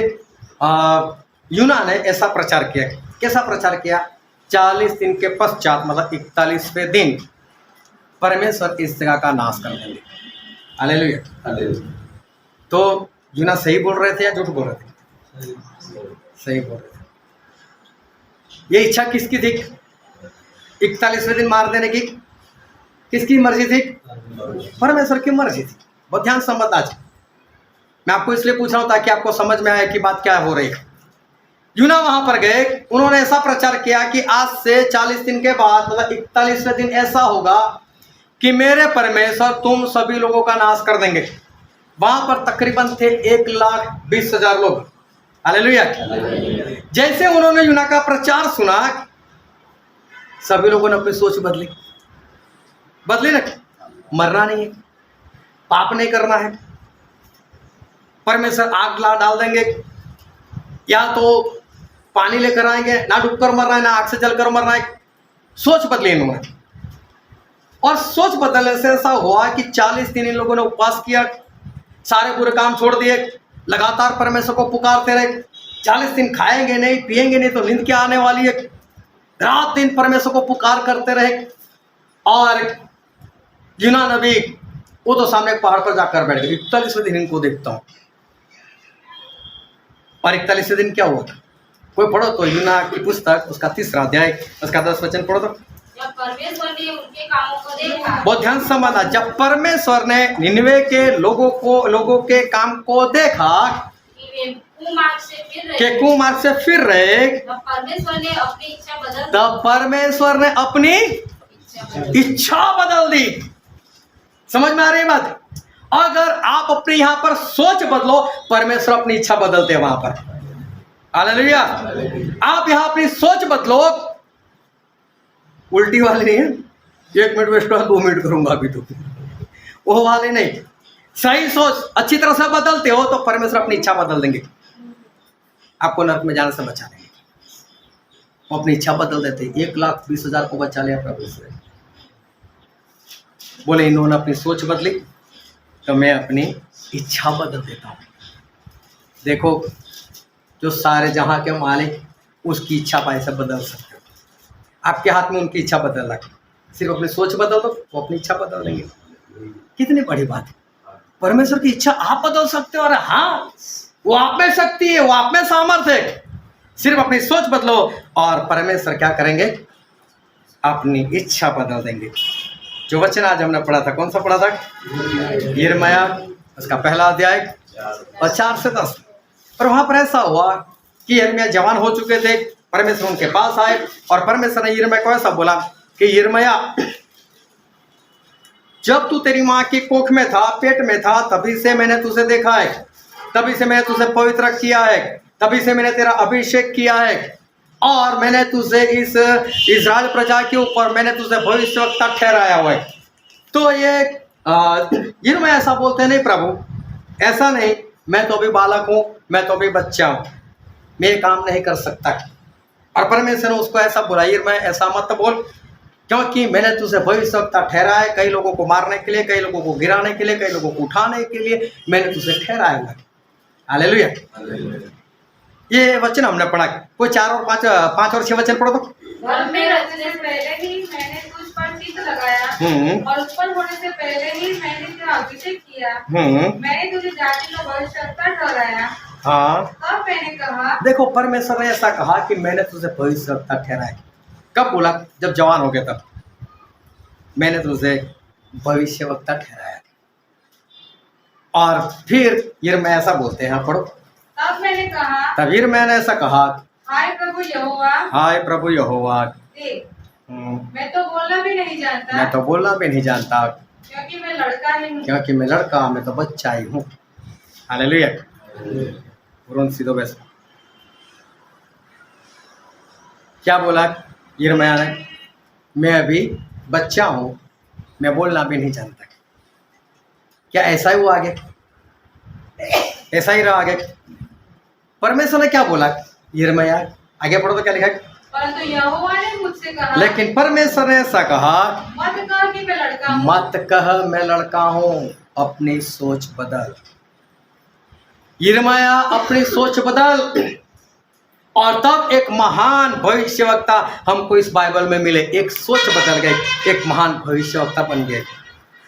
यूना ने ऐसा प्रचार किया। कैसा प्रचार किया? 40 दिन के पश्चात, मतलब 41वें दिन परमेश्वर इस जगह का नाश कर देंगे। हालेलुया। तो यूना सही बोल रहे थे या झूठ बोल रहे थे? सही बोल रहे थे। ये इच्छा किसकी थी? 41वें दिन मार देने की किसकी मर्जी थी? परमेश्वर की मर्जी थी। बहुत ध्यान से समझना। आज मैं आपको इसलिए पूछ रहा हूं ताकि आपको समझ में आए कि बात क्या हो रही है। यूना वहां पर गए, उन्होंने ऐसा प्रचार किया कि आज से 40 दिन के बाद, मतलब 41वें दिन ऐसा होगा कि मेरे परमेश्वर तुम सभी लोगों का नाश कर देंगे। वहां पर तकरीबन थे 1,20,000 लोग। हालेलुया। जैसे उन्होंने यूना का प्रचार सुना, सभी लोगों ने अपनी सोच बदली ना। मरना नहीं है, पाप नहीं करना है, परमेश्वर आग डाल देंगे, या तो पानी लेकर आएंगे, ना डूबकर मरना है ना आग से जलकर मरना है। सोच बदली इन्होंने। और सोच बदलने से ऐसा हुआ कि 40 दिन इन लोगों ने उपवास किया, सारे बुरे काम छोड़ दिए, लगातार परमेश्वर को पुकारते रहे। 40 दिन खाएंगे नहीं, पिएंगे नहीं तो नींद क्या आने वाली है। रात दिन परमेश्वर को पुकार करते रहे। और यूना नबी वो तो सामने एक पहाड़ पर जाकर बैठ गए। 41वें दिन इनको देखता हूँ। और 41वें दिन क्या हुआ था? कोई पढ़ो तो यूना की पुस्तक, उसका 3रा अध्याय, उसका 10 वचन पढ़ो तो। जब परमेश्वर ने उनके कामों को देखा, बहुत ध्यान से समझना। जब परमेश्वर ने निनवे के लोगों के काम को देखा कि वे कुमार्ग से फिर रहे, तब परमेश्वर ने अपनी इच्छा बदल तब परमेश्वर ने अपनी इच्छा बदल दी। समझ में आ रही बात? अगर आप अपने यहाँ पर सोच बदलो, परमेश्वर अपनी इच्छा बदलते हैं वहां पर। हालेलुया। आप यहाँ अपनी सोच बदलो, उल्टी वाली नहीं है 1 मिनट वेस्ट हुआ 2 मिनट करूंगा अभी, तो वो वाले नहीं। सही सोच अच्छी तरह से बदलते हो तो परमेश्वर अपनी इच्छा बदल देंगे, आपको नरक में जाने से बचा देंगे। वो अपनी इच्छा बदल देते। 1,20,000 को बचा लिया प्रभु से। बोले इन्होंने अपनी सोच बदली तो मैं अपनी इच्छा बदल देता हूँ। देखो, जो सारे जहां के मालिक, उसकी इच्छा आप ऐसे बदल सकते हो। आपके हाथ में उनकी इच्छा बदलना, सिर्फ अपनी सोच बदल दो, वो अपनी इच्छा बदल देंगे। कितनी बड़ी बात है। परमेश्वर की इच्छा आप बदल सकते हो। और हाँ, वो आप में शक्ति है, वो आप में सामर्थ्य है। सिर्फ अपनी सोच बदलो और परमेश्वर क्या करेंगे, अपनी इच्छा बदल देंगे। जो वचन आज हमने पढ़ा था, कौन सा पढ़ा था? यिर्मयाह उसका पहला अध्याय और 4 से 10। और वहां पर ऐसा हुआ कि यिर्मयाह जवान हो चुके थे, परमेश्वर उनके पास आए और परमेश्वर ने यिर्मयाह को ऐसा बोला कि यिर्मयाह, जब तू तेरी माँ की कोख में था, पेट में था, तभी से मैंने तुझे देखा है, तभी से मैंने तुझे पवित्र किया है, तभी से मैंने तेरा अभिषेक किया है, और मैंने तुझे इस इस्राएल प्रजा के ऊपर मैंने तुझे भविष्यवक्ता ठहराया हुआ है। तो ये यिर्मयाह ऐसा बोलते हैं, नहीं प्रभु ऐसा नहीं, मैं तो अभी बालक हूँ, मैं तो अभी बच्चा हूँ, मैं ये काम नहीं कर सकता। और परमेश्वर ने उसको ऐसा बोला, यिर्मयाह ऐसा मत बोल, क्योंकि मैंने तुझे भविष्यवक्ता ठहराया है, कई लोगों को मारने के लिए, कई लोगों को गिराने के लिए, कई लोगों को उठाने के लिए मैंने तुझे ठहराया हुआ है। हालेलुया। ये वचन हमने पढ़ा। कोई 4 और 5 और 6 वचन पढ़ो तो। गर्भ में रचने से पहले ही मैंने तुझ पर चित्त लगाया और उत्पन्न होने से पहले ही मैंने तेरा अभिषेक किया। मैंने तुझे जाति का भविष्यवक्ता ठहराया। हाँ, तब मैंने कहा, देखो परमेश्वर ने ऐसा कहा कि मैंने तुझे भविष्यवक्ता ठहराया। कब बोला? जब जवान हो गया तब मैंने तुझे भविष्यवक्ता ठहराया। और फिर यिर्मयाह ऐसा बोलते हैं, हाँ पढ़ो। तब मैंने कहा, तब यिर्मयाह ने ऐसा कहा, हाय प्रभु यहोवा, हाय प्रभु यहोवा, देख मैं तो बोलना भी नहीं जानता, मैं तो बोलना भी नहीं जानता, क्योंकि मैं लड़का ही हूँ। क्योंकि मैं लड़का, मैं तो बच्चा ही हूँ। हालेलुया। तुरंत सीधो वैसे क्या बोला यिर्मयाह ने? मैं अभी बच्चा हूँ, मैं बोलना भी नहीं जानता। क्या ऐसा ही हुआ आगे? ऐसा ही रहा आगे? परमेश्वर ने क्या बोला? यिर्मयाह आगे पढ़ो तो क्या लिखा है? परंतु यहोवा ने मुझसे कहा, लेकिन परमेश्वर ने ऐसा कहा, मत कह कि मैं लड़का हूँ, मत कह मैं लड़का हूँ, अपनी सोच बदल। यिर्मयाह अपनी सोच बदल। और तब एक महान भविष्यवक्ता हमको इस बाइबल में मिले। एक सोच बदल गई, एक महान भविष्यवक्ता बन गए।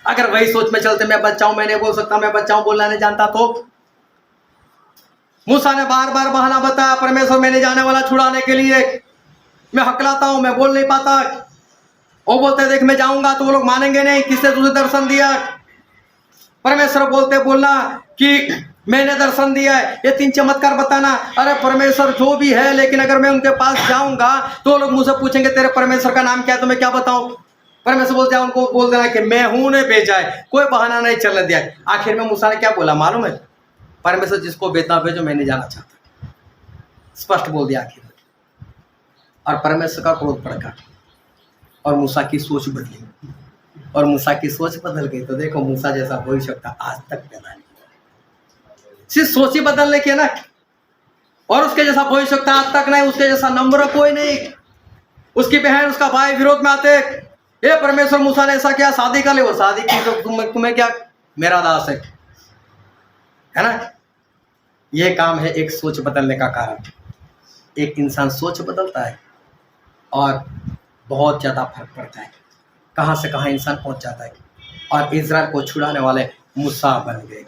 अगर वही सोच में चलते, मैं बच्चा हूं, मैं नहीं बोल सकता, मैं बच्चा हूं, बोलना नहीं जानता, तो मूसा ने बार बार बहाना बताया, परमेश्वर मैंने जाने वाला छुड़ाने के लिए, मैं हकलाता हूं, मैं बोल नहीं पाता। वो बोलते देख मैं जाऊंगा, तो वो लोग मानेंगे नहीं, किसने तुझे दर्शन दिया? परमेश्वर बोलते बोलना कि मैंने दर्शन दिया है, ये 3 चमत्कार बताना। अरे परमेश्वर जो भी है, लेकिन अगर मैं उनके पास जाऊंगा तो लोग मुझसे पूछेंगे तेरे परमेश्वर का नाम क्या है, तो मैं क्या बताऊं? परमेश्वर बोलते हैं उनको बोल देना कि मैं हूं ने भेजा है, कोई बहाना नहीं चलने दिया। आखिर में मूसा ने क्या बोला मालूम है? परमेश्वर जिसको भेजना भेजो, मैं नहीं जाना चाहता, स्पष्ट बोल दिया आखिर में। और परमेश्वर का क्रोध भड़का और मूसा की सोच बदली, और मूसा की सोच बदल गई। तो देखो मूसा जैसा भविष्यवक्ता आज तक पैदा नहीं, सिर्फ सोच ही बदलने की है ना। और उसके जैसा भविष्यवक्ता आज तक नहीं, उसके जैसा नंबर कोई नहीं। उसकी बहन उसका भाई विरोध में आते, ये परमेश्वर मूसा ने ऐसा किया, शादी कर ले। वो शादी की तो तुम्हें क्या, मेरा दास है ना। ये काम है एक सोच बदलने का कारण। एक इंसान सोच बदलता है और बहुत ज़्यादा फर्क पड़ता है, कहाँ से कहाँ इंसान पहुँच जाता है। और इज़राइल को छुड़ाने वाले मूसा बन गए।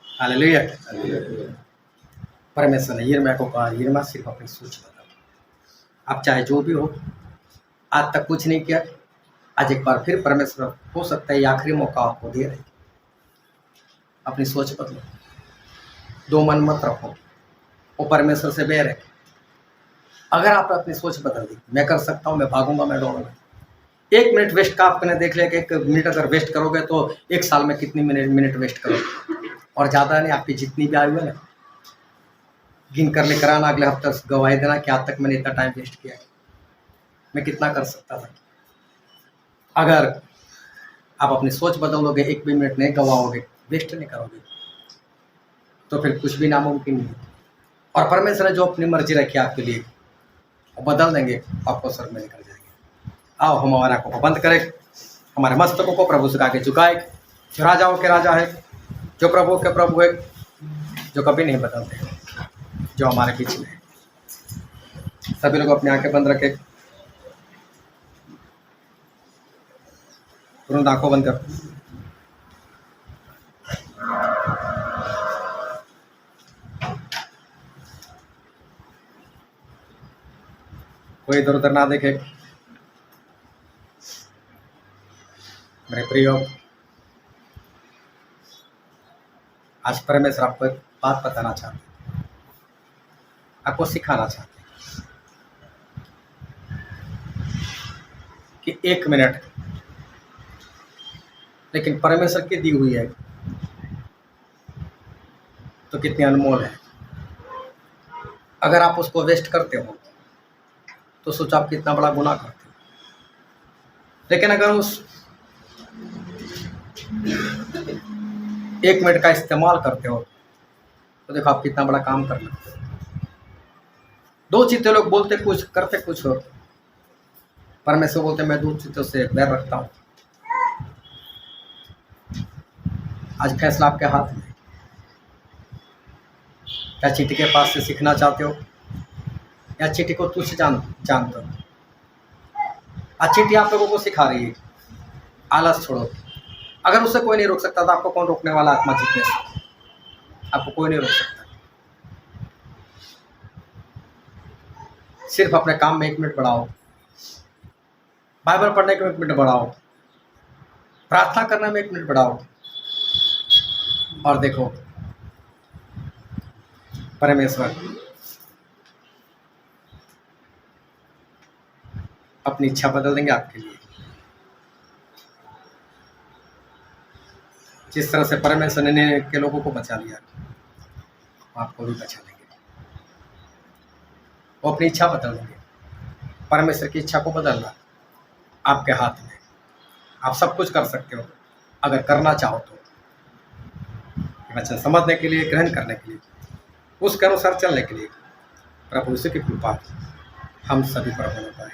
हालेलुया। परमेश्वर ने यिर्मयाह को कहा, यिर्मयाह सिर्फ अपनी सोच बदल। आप चाहे जो भी हो, आज तक कुछ नहीं किया, आज एक बार फिर परमेश्वर हो सकता है आखिरी मौका आपको दे रहे। अपनी सोच बदलो, दो मन मत रखो, वो परमेश्वर से बैर है। अगर आप अपनी सोच बदल दी, मैं कर सकता हूँ, मैं भागूंगा, मैं दौड़ूंगा। 1 मिनट वेस्ट का आपने देख लिया कि 1 मिनट अगर वेस्ट करोगे तो 1 साल में कितनी मिनट वेस्ट करोगे। और ज़्यादा नहीं, आपकी जितनी भी आयु है ना, गिन कर लेकर आना, अगले हफ्ते गवाही देना कि आज तक मैंने इतना टाइम वेस्ट किया, मैं कितना कर सकता था। अगर आप अपनी सोच बदलोगे, 1 भी मिनट नहीं गवाओगे, वेस्ट नहीं करोगे, तो फिर कुछ भी नामुमकिन नहीं। और परमेश्वर ने जो अपनी मर्जी रखी आपके लिए, वो बदल देंगे, आपको सर में निकल जाएंगे। आओ हम हमारे आंखों को बंद करें, हमारे मस्तकों को प्रभु से आगे झुकाए। जो राजाओं के राजा है, जो प्रभु के प्रभु है, जो कभी नहीं बदलते, जो हमारे बीच में है। सभी लोग अपनी आंखें बंद रखें। तुरंत आंखों बंद कर। कोई इधर उधर ना देखे। मेरे प्रियो, आज परमेश्वर आपको एक बात बताना चाहते हैं, आपको सिखाना चाहते हैं कि 1 मिनट लेकिन परमेश्वर की दी हुई है तो कितनी अनमोल है। अगर आप उसको वेस्ट करते हो तो सोचो आप कितना बड़ा गुनाह करते हो। लेकिन अगर उस 1 मिनट का इस्तेमाल करते हो तो देखो आप कितना बड़ा काम कर लेते हो। 2 चीज़ें लोग बोलते कुछ करते कुछ हो। परमेश्वर बोलते मैं 2 चीज़ों से बैर रखता हूँ। आज फैसला आपके हाथ में। क्या चींटी के पास से सीखना चाहते हो या चींटी को तुच्छ जानते हो? आज चींटी आप लोगों को सिखा रही है आलस छोड़ो। अगर उससे कोई नहीं रोक सकता तो आपको कौन रोकने वाला? आत्मा जीतने से आपको कोई नहीं रोक सकता। सिर्फ अपने काम में 1 मिनट बढ़ाओ, बाइबल पढ़ने में 1 मिनट बढ़ाओ, प्रार्थना करने में 1 मिनट बढ़ाओ, और देखो परमेश्वर अपनी इच्छा बदल देंगे आपके लिए। जिस तरह से परमेश्वर ने के लोगों को बचा लिया आपको भी बचा लेंगे। वो अपनी इच्छा बदल देंगे। परमेश्वर की इच्छा को बदलना आपके हाथ में। आप सब कुछ कर सकते हो अगर करना चाहो तो। वचन समझने के लिए, ग्रहण करने के लिए, उसके अनुसार चलने के लिए प्रभु यीशु की कृपा हम सभी पर होना पाए।